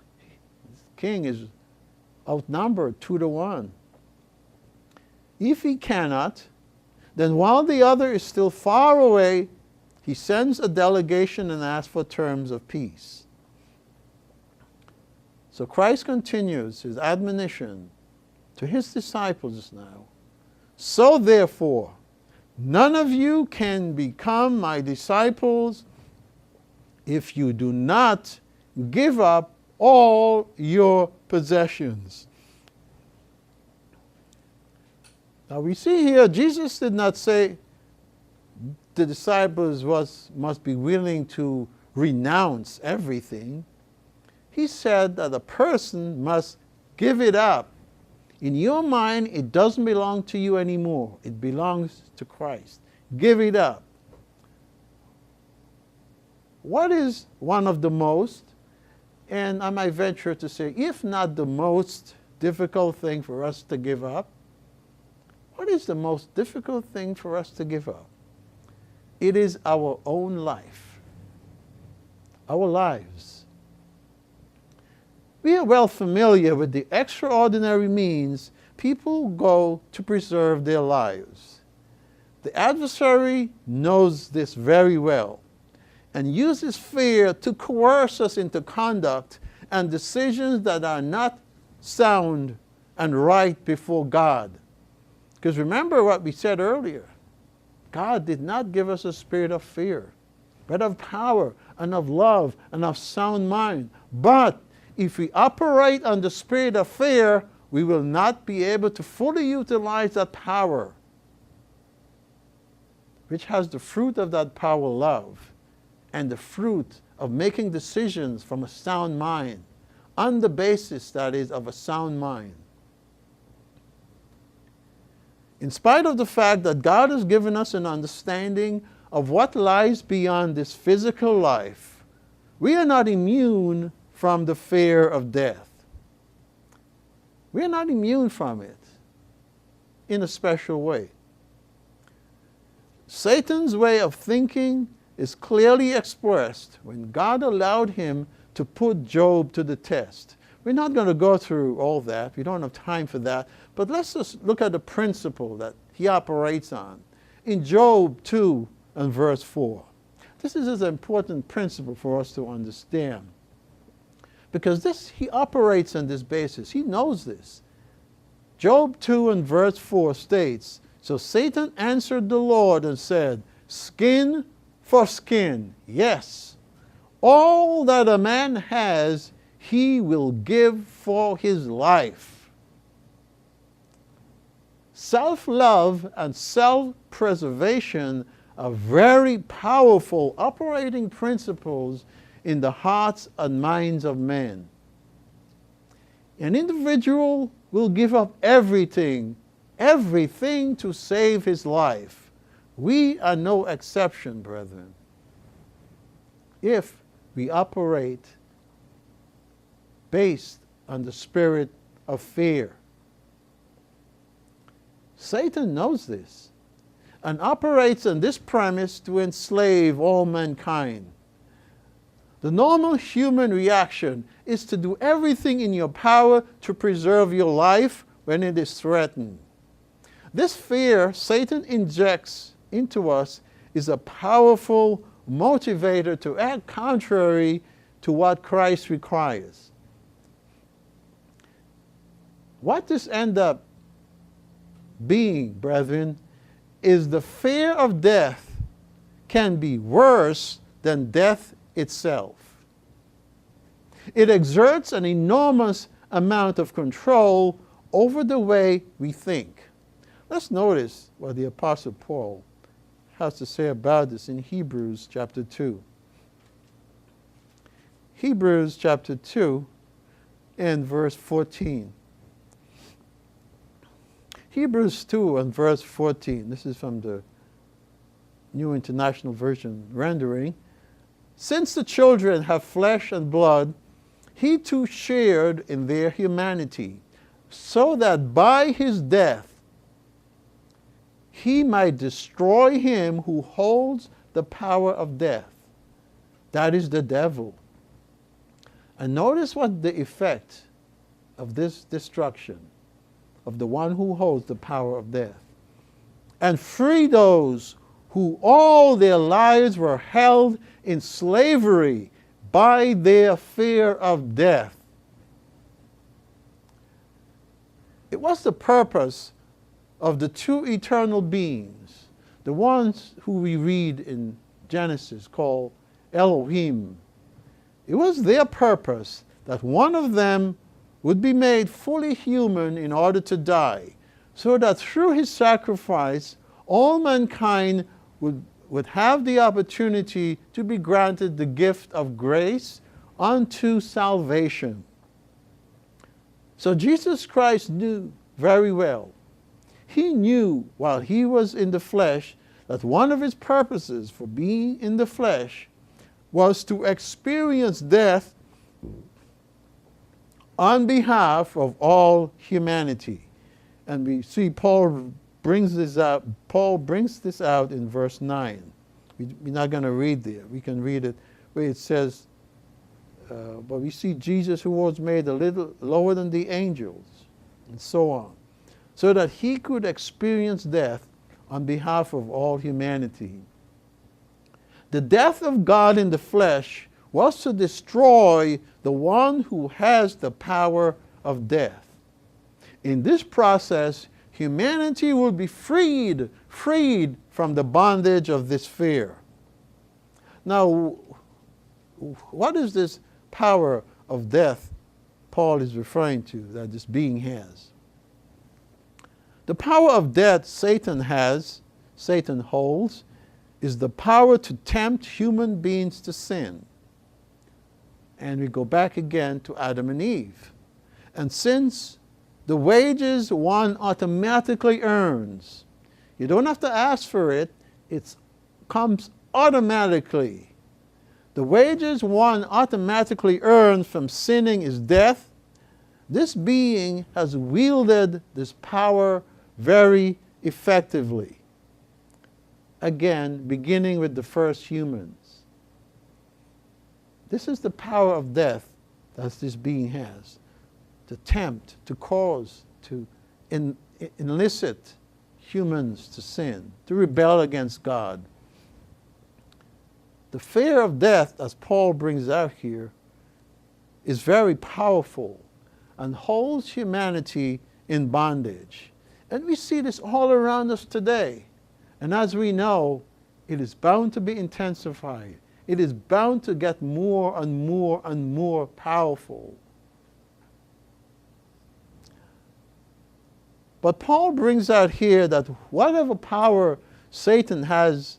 The king is outnumbered 2-1. If he cannot, then while the other is still far away, he sends a delegation and asks for terms of peace. So Christ continues his admonition to his disciples now. So therefore, none of you can become my disciples if you do not give up all your possessions. Now we see here, Jesus did not say the disciples must be willing to renounce everything. He said that a person must give it up. In your mind, it doesn't belong to you anymore. It belongs to Christ. Give it up. What is one of the most, and I might venture to say, if not the most difficult thing for us to give up? What is the most difficult thing for us to give up? It is our own life. Our lives. We are well familiar with the extraordinary means people go to preserve their lives. The adversary knows this very well and uses fear to coerce us into conduct and decisions that are not sound and right before God. Because remember what we said earlier. God did not give us a spirit of fear, but of power and of love and of sound mind. But if we operate on the spirit of fear, we will not be able to fully utilize that power, which has the fruit of that power, love, and the fruit of making decisions from a sound mind, on the basis, that is, of a sound mind. In spite of the fact that God has given us an understanding of what lies beyond this physical life, we are not immune from the fear of death. We are not immune from it in a special way. Satan's way of thinking is clearly expressed when God allowed him to put Job to the test. We're not going to go through all that. We don't have time for that. But let's just look at the principle that he operates on. In Job 2 and verse 4. This is an important principle for us to understand. Because he operates on this basis. He knows this. Job 2 and verse 4 states, "So Satan answered the Lord and said, Skin for skin, yes. All that a man has, he will give for his life." Self-love and self-preservation are very powerful operating principles in the hearts and minds of men. An individual will give up everything to save his life. We are no exception, brethren, if we operate based on the spirit of fear. Satan knows this and operates on this premise to enslave all mankind. The normal human reaction is to do everything in your power to preserve your life when it is threatened. This fear Satan injects into us is a powerful motivator to act contrary to what Christ requires. What this ends up being, brethren, is the fear of death can be worse than death itself. It exerts an enormous amount of control over the way we think. Let's notice what the Apostle Paul has to say about this in Hebrews chapter 2. Hebrews chapter 2 and verse 14. Hebrews 2 and verse 14. This is from the New International Version rendering. "Since the children have flesh and blood, he too shared in their humanity, so that by his death he might destroy him who holds the power of death." That is the devil. And notice what the effect of this destruction of the one who holds the power of death. "And free those who all their lives were held in slavery by their fear of death." It was the purpose of the two eternal beings, the ones who we read in Genesis called Elohim. It was their purpose that one of them would be made fully human in order to die, so that through his sacrifice all mankind would have the opportunity to be granted the gift of grace unto salvation. So Jesus Christ knew very well. He knew while he was in the flesh that one of his purposes for being in the flesh was to experience death on behalf of all humanity. And we see Paul brings this out in verse 9. We're not going to read there. We can read it where it says, but we see Jesus who was made a little lower than the angels, and so on, so that he could experience death on behalf of all humanity. The death of God in the flesh was to destroy the one who has the power of death. In this process, humanity will be freed from the bondage of this fear. Now, what is this power of death Paul is referring to that this being has? The power of death Satan holds, is the power to tempt human beings to sin. And we go back again to Adam and Eve. And since the wages one automatically earns, you don't have to ask for it, it comes automatically. The wages one automatically earns from sinning is death. This being has wielded this power very effectively. again, beginning with the first humans. This is the power of death that this being has, to tempt, to cause, to elicit humans to sin, to rebel against God. The fear of death, as Paul brings out here, is very powerful and holds humanity in bondage. And we see this all around us today. And as we know, it is bound to be intensified. It is bound to get more and more and more powerful. But Paul brings out here that whatever power Satan has,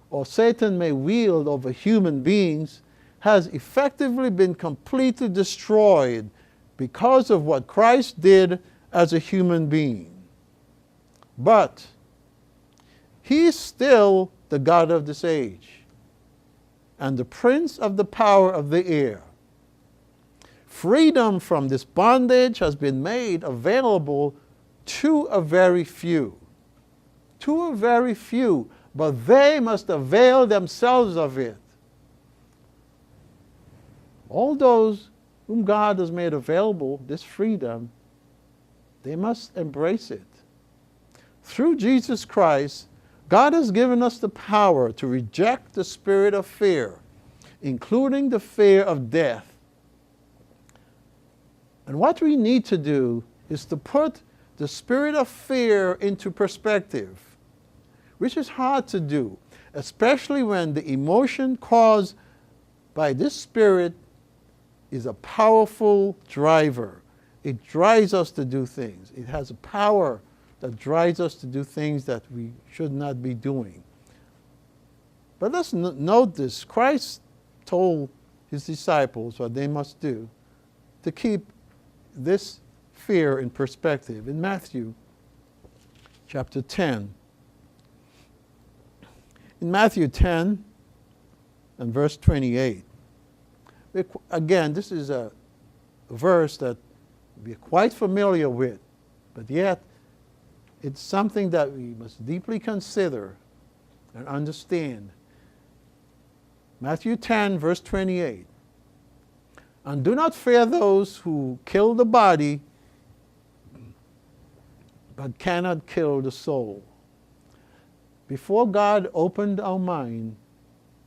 or Satan may wield over human beings, has effectively been completely destroyed because of what Christ did as a human being. But he is still the God of this age and the prince of the power of the air. Freedom from this bondage has been made available to a very few. To a very few, but they must avail themselves of it. All those whom God has made available this freedom, they must embrace it. Through Jesus Christ, God has given us the power to reject the spirit of fear, including the fear of death. And what we need to do is to put the spirit of fear into perspective, which is hard to do, especially when the emotion caused by this spirit is a powerful driver. It drives us to do things. It has a power that drives us to do things that we should not be doing. But let's note this. Christ told his disciples what they must do to keep this fear in perspective. In Matthew chapter 10. In Matthew 10 and verse 28. Again, this is a verse that we're quite familiar with, but yet it's something that we must deeply consider and understand. Matthew 10, verse 28. And do not fear those who kill the body, but cannot kill the soul. Before God opened our mind,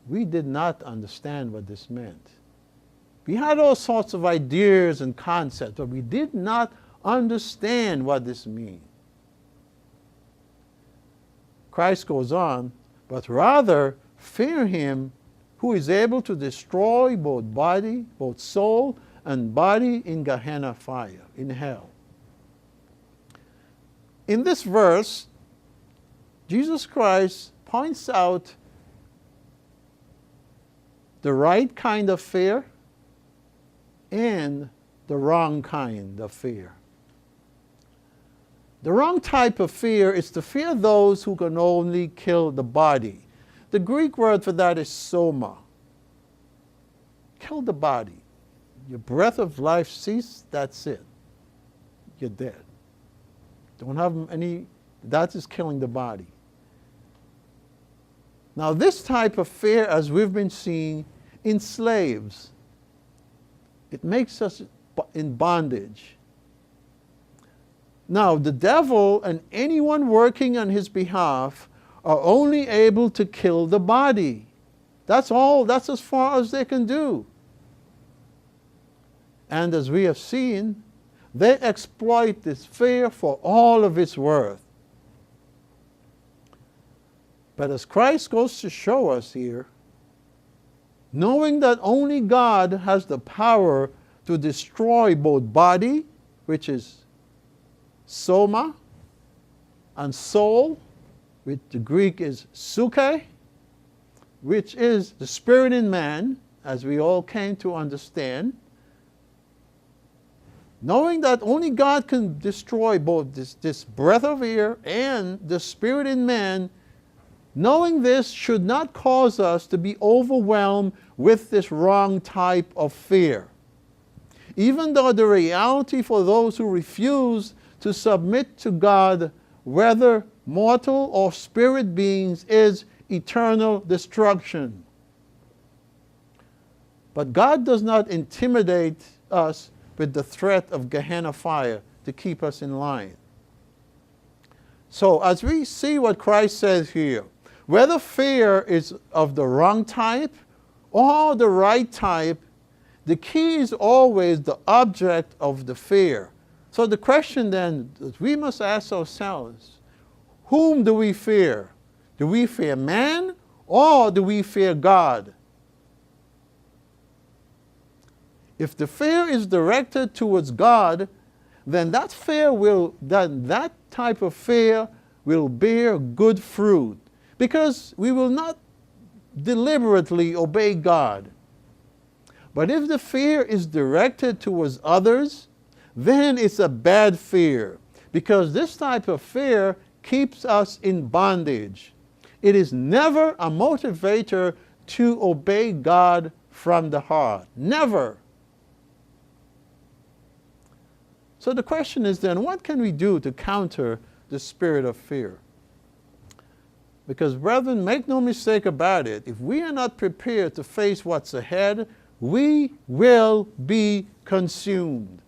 we did not understand what this meant. We had all sorts of ideas and concepts, but we did not understand what this means. Christ goes on, but rather fear him who is able to destroy both body, both soul and body in Gehenna fire, in hell. In this verse, Jesus Christ points out the right kind of fear and the wrong kind of fear. The wrong type of fear is to fear those who can only kill the body. The Greek word for that is soma. Kill the body. Your breath of life ceases, that's it. You're dead. Don't have any, that is killing the body. Now this type of fear, as we've been seeing, enslaves. It makes us in bondage. Now, the devil and anyone working on his behalf are only able to kill the body. That's all, that's as far as they can do. And as we have seen, they exploit this fear for all of its worth. But as Christ goes to show us here, knowing that only God has the power to destroy both body, which is soma, and soul, which the Greek is suke, which is the spirit in man, as we all came to understand. Knowing that only God can destroy both this breath of air and the spirit in man, knowing this should not cause us to be overwhelmed with this wrong type of fear. Even though the reality for those who refuse to submit to God, whether mortal or spirit beings, is eternal destruction. But God does not intimidate us with the threat of Gehenna fire to keep us in line. So as we see what Christ says here, whether fear is of the wrong type or the right type, the key is always the object of the fear. So the question then that we must ask ourselves, whom do we fear? Do we fear man or do we fear God? If the fear is directed towards God, then that type of fear will bear good fruit, because we will not deliberately obey God. But if the fear is directed towards others, then it's a bad fear, because this type of fear keeps us in bondage. It is never a motivator to obey God from the heart. Never. So the question is then, what can we do to counter the spirit of fear? Because brethren, make no mistake about it, if we are not prepared to face what's ahead, we will be consumed.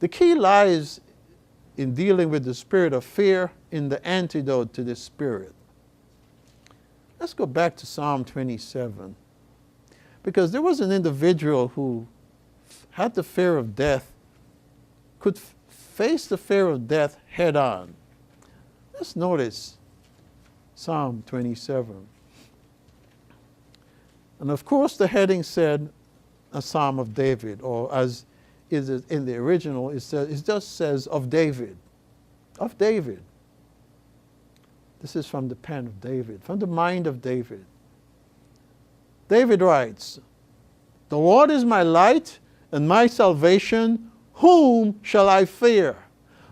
The key lies in dealing with the spirit of fear in the antidote to this spirit. Let's go back to Psalm 27. Because there was an individual who had the fear of death, could face the fear of death head on. Let's notice Psalm 27. And of course the heading said a Psalm of David, or as is in the original, it just says of David. Of David. This is from the pen of David, from the mind of David. David writes, "The Lord is my light and my salvation. Whom shall I fear?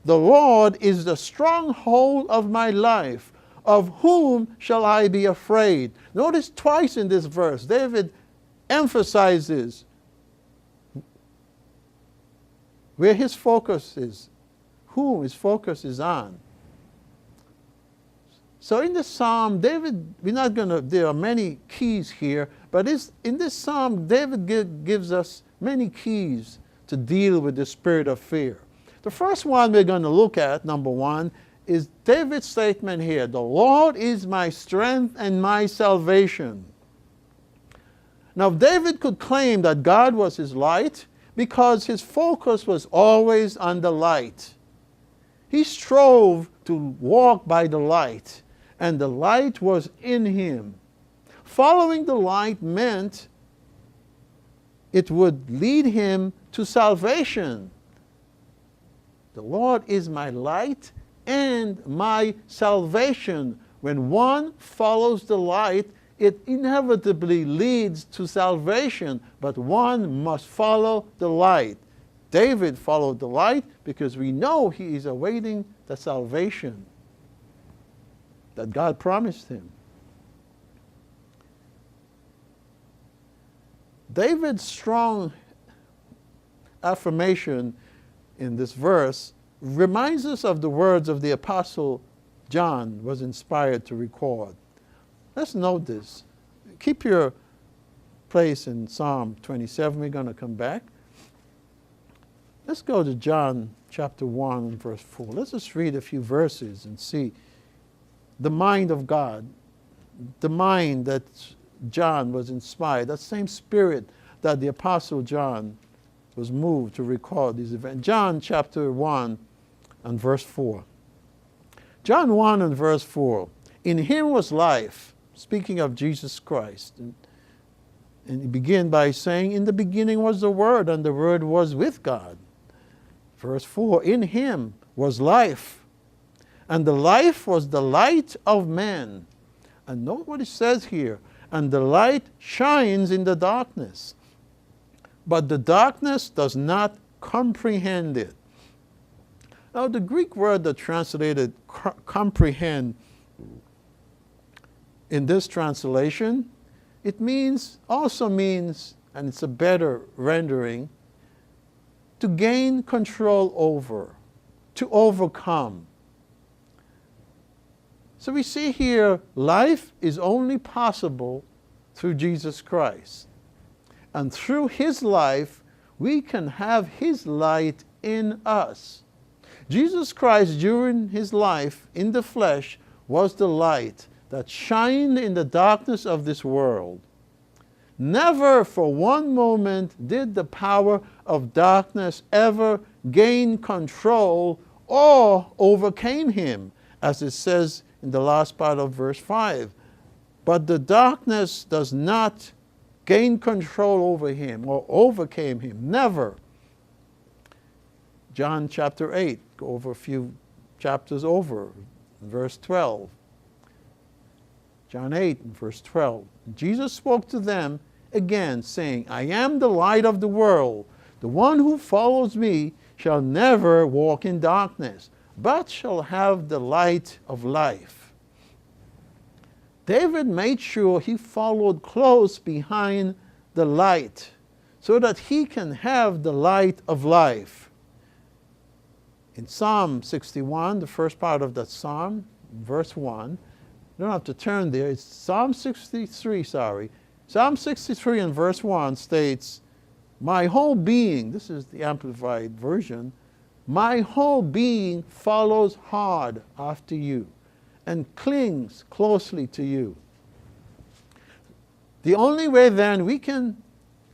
The Lord is the stronghold of my life. Of whom shall I be afraid?" Notice twice in this verse, David emphasizes where his focus is, whom his focus is on. So in this psalm, David, there are many keys here, but in this psalm, David gives us many keys to deal with the spirit of fear. The first one we're going to look at, number one, is David's statement here, "The Lord is my strength and my salvation." Now, David could claim that God was his light because his focus was always on the light. He strove to walk by the light, and the light was in him. Following the light meant it would lead him to salvation. The Lord is my light and my salvation. When one follows the light, it inevitably leads to salvation, but one must follow the light. David followed the light because we know he is awaiting the salvation that God promised him. David's strong affirmation in this verse reminds us of the words of the Apostle John was inspired to record. Let's note this. Keep your place in Psalm 27. We're going to come back. Let's go to John chapter 1 and verse 4. Let's just read a few verses and see the mind of God, the mind that John was inspired, that same spirit that the Apostle John was moved to record these events. John chapter 1 and verse 4. John 1 and verse 4. "In him was life," speaking of Jesus Christ. And he began by saying, "In the beginning was the Word, and the Word was with God." Verse 4, "In him was life, and the life was the light of men." And note what it says here, "And the light shines in the darkness, but the darkness does not comprehend it." Now the Greek word that translated comprehend in this translation, it also means, and it's a better rendering, to gain control over, to overcome. So we see here, life is only possible through Jesus Christ. And through his life, we can have his light in us. Jesus Christ, during his life in the flesh, was the light that shined in the darkness of this world. Never for one moment did the power of darkness ever gain control or overcame him, as it says in the last part of verse 5. But the darkness does not gain control over him or overcame him. Never. John chapter 8, go over a few chapters over, verse 12. John 8, verse 12. Jesus spoke to them again, saying, I am the light of the world. The one who follows me shall never walk in darkness, but shall have the light of life. David made sure he followed close behind the light so that he can have the light of life. In Psalm 61, the first part of that psalm, verse 1, you don't have to turn there, it's Psalm 63, sorry. Psalm 63 and verse 1 states, my whole being, this is the Amplified Version, my whole being follows hard after you and clings closely to you. The only way then we can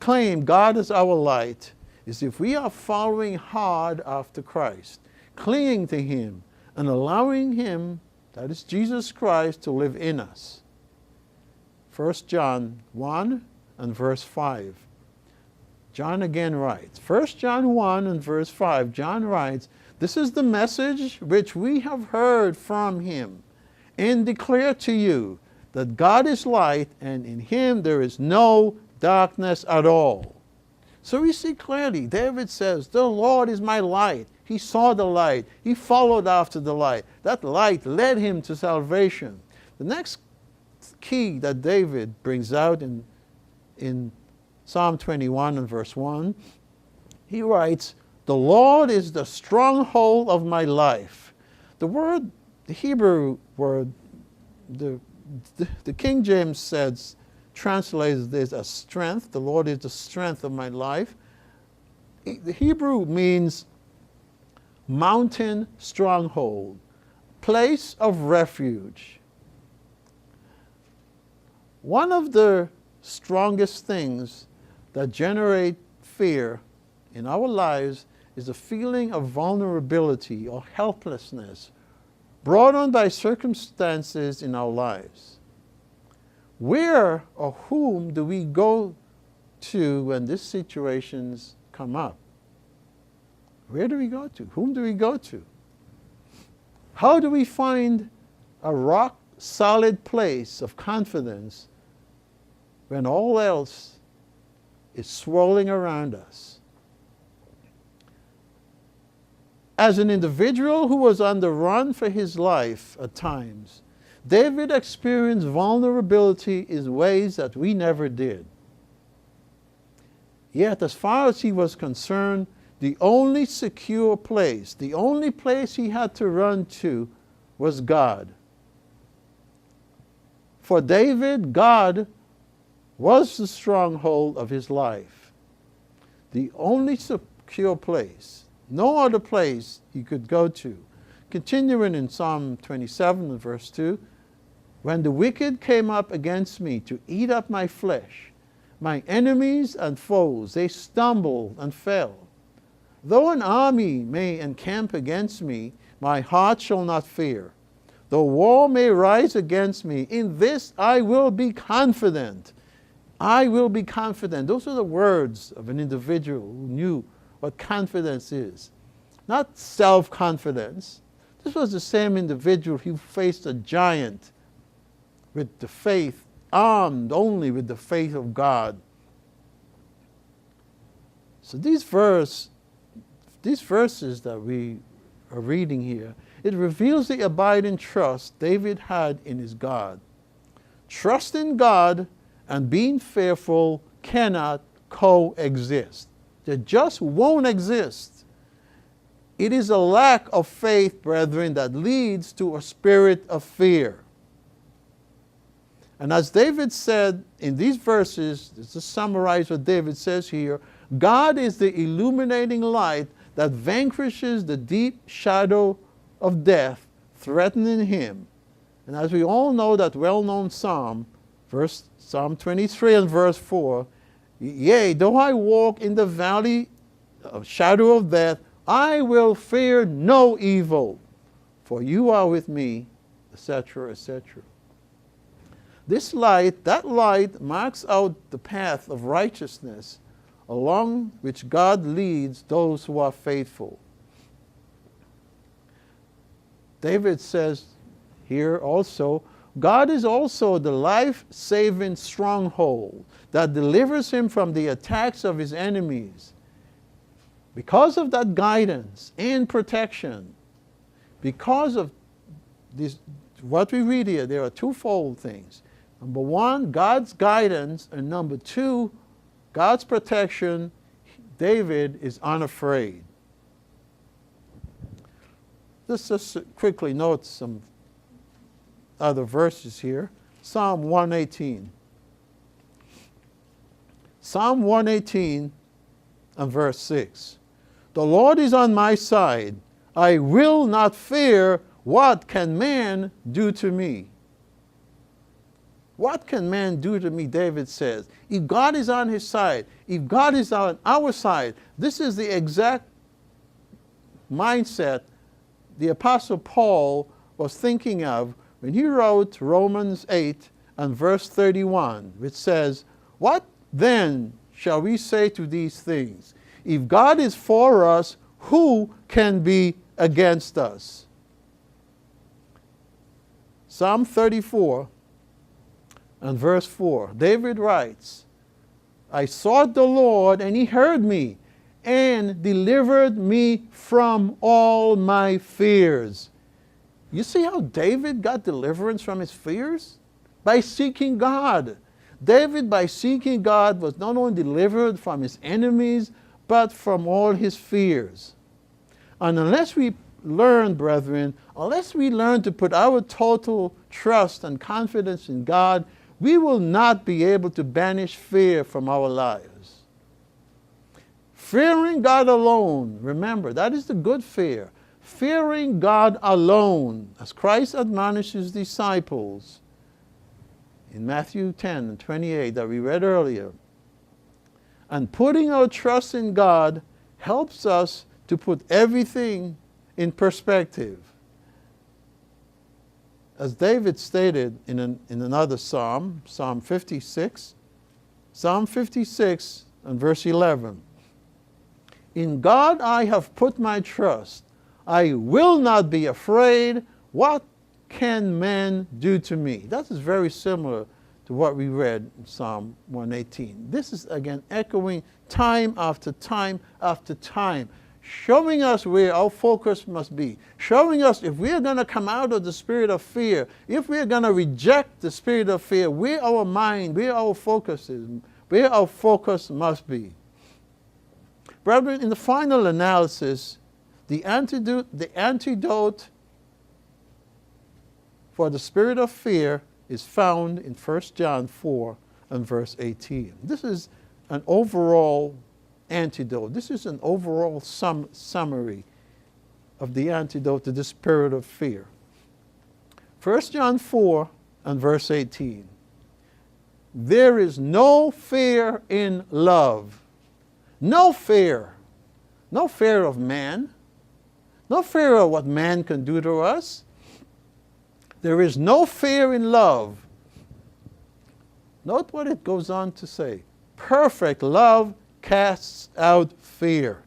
claim God as our light is if we are following hard after Christ, clinging to him and allowing him, that is Jesus Christ, to live in us. 1 John 1 and verse 5. John again writes, 1 John 1 and verse 5, John writes, this is the message which we have heard from him and declare to you that God is light and in him there is no darkness at all. So we see clearly, David says, the Lord is my light. He saw the light. He followed after the light. That light led him to salvation. The next key that David brings out in Psalm 21 and verse 1, he writes, the Lord is the stronghold of my life. The Hebrew word, the King James says, translates this as strength. The Lord is the strength of my life. The Hebrew means mountain stronghold, place of refuge. One of the strongest things that generate fear in our lives is a feeling of vulnerability or helplessness brought on by circumstances in our lives. Where or whom do we go to when these situations come up? Where do we go to? Whom do we go to? How do we find a rock-solid place of confidence when all else is swirling around us? As an individual who was on the run for his life at times, David experienced vulnerability in ways that we never did. Yet, as far as he was concerned, the only secure place, the only place he had to run to was God. For David, God was the stronghold of his life. The only secure place. No other place he could go to. Continuing in Psalm 27 and verse 2, when the wicked came up against me to eat up my flesh, my enemies and foes, they stumbled and fell. Though an army may encamp against me, my heart shall not fear. Though war may rise against me, in this I will be confident. I will be confident. Those are the words of an individual who knew what confidence is. Not self-confidence. This was the same individual who faced a giant with the faith, armed only with the faith of God. So these verses that we are reading here, it reveals the abiding trust David had in his God. Trust in God and being fearful cannot coexist. They just won't exist. It is a lack of faith, brethren, that leads to a spirit of fear. And as David said in these verses, this is summarized what David says here, God is the illuminating light that vanquishes the deep shadow of death threatening him. And as we all know that well-known Psalm 23 and verse 4, yea, though I walk in the valley of shadow of death, I will fear no evil, for you are with me, etc., etc. This light, that light marks out the path of righteousness along which God leads those who are faithful. David says here also, God is also the life-saving stronghold that delivers him from the attacks of his enemies. Because of that guidance and protection, because of this, what we read here, there are twofold things. Number one, God's guidance, and number two, God's protection. David is unafraid. Let's just quickly note some other verses here. Psalm 118. Psalm 118 and verse 6. The Lord is on my side. I will not fear. What can man do to me? What can man do to me, David says. If God is on his side, if God is on our side, this is the exact mindset the Apostle Paul was thinking of when he wrote Romans 8 and verse 31, which says, what then shall we say to these things? If God is for us, who can be against us? Psalm 34 and verse 4, David writes, I sought the Lord, and he heard me, and delivered me from all my fears. You see how David got deliverance from his fears? By seeking God. David, by seeking God, was not only delivered from his enemies, but from all his fears. And unless we learn, brethren, unless we learn to put our total trust and confidence in God, we will not be able to banish fear from our lives. Fearing God alone, remember, that is the good fear. Fearing God alone, as Christ admonished his disciples in Matthew 10 and 28 that we read earlier. And putting our trust in God helps us to put everything in perspective. As David stated in another psalm, Psalm 56 and verse 11, in God I have put my trust. I will not be afraid. What can man do to me? That is very similar to what we read in Psalm 118. This is again echoing time after time after time, showing us where our focus must be, showing us if we are going to come out of the spirit of fear, if we are going to reject the spirit of fear, where our mind, where our focus is, where our focus must be. Brethren, in the final analysis, the antidote for the spirit of fear is found in 1 John 4 and verse 18. This is an overall antidote. This is an overall summary of the antidote to the spirit of fear. 1 John 4 and verse 18. There is no fear in love. No fear. No fear of man. No fear of what man can do to us. There is no fear in love. Note what it goes on to say. Perfect love casts out fear.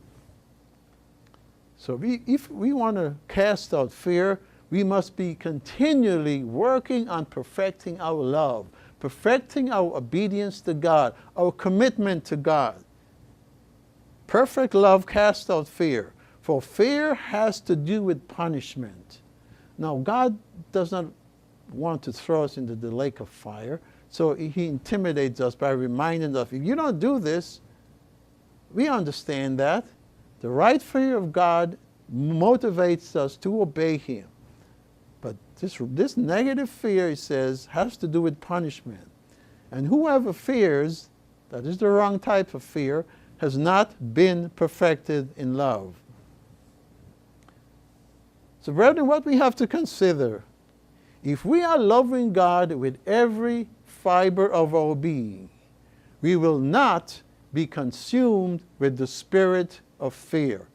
So if we want to cast out fear, we must be continually working on perfecting our love, perfecting our obedience to God, our commitment to God. Perfect love casts out fear, for fear has to do with punishment. Now, God does not want to throw us into the lake of fire, so he intimidates us by reminding us, if you don't do this, we understand that. The right fear of God motivates us to obey him. But this negative fear, he says, has to do with punishment. And whoever fears, that is the wrong type of fear, has not been perfected in love. So brethren, what we have to consider, if we are loving God with every fiber of our being, we will not be consumed with the spirit of fear.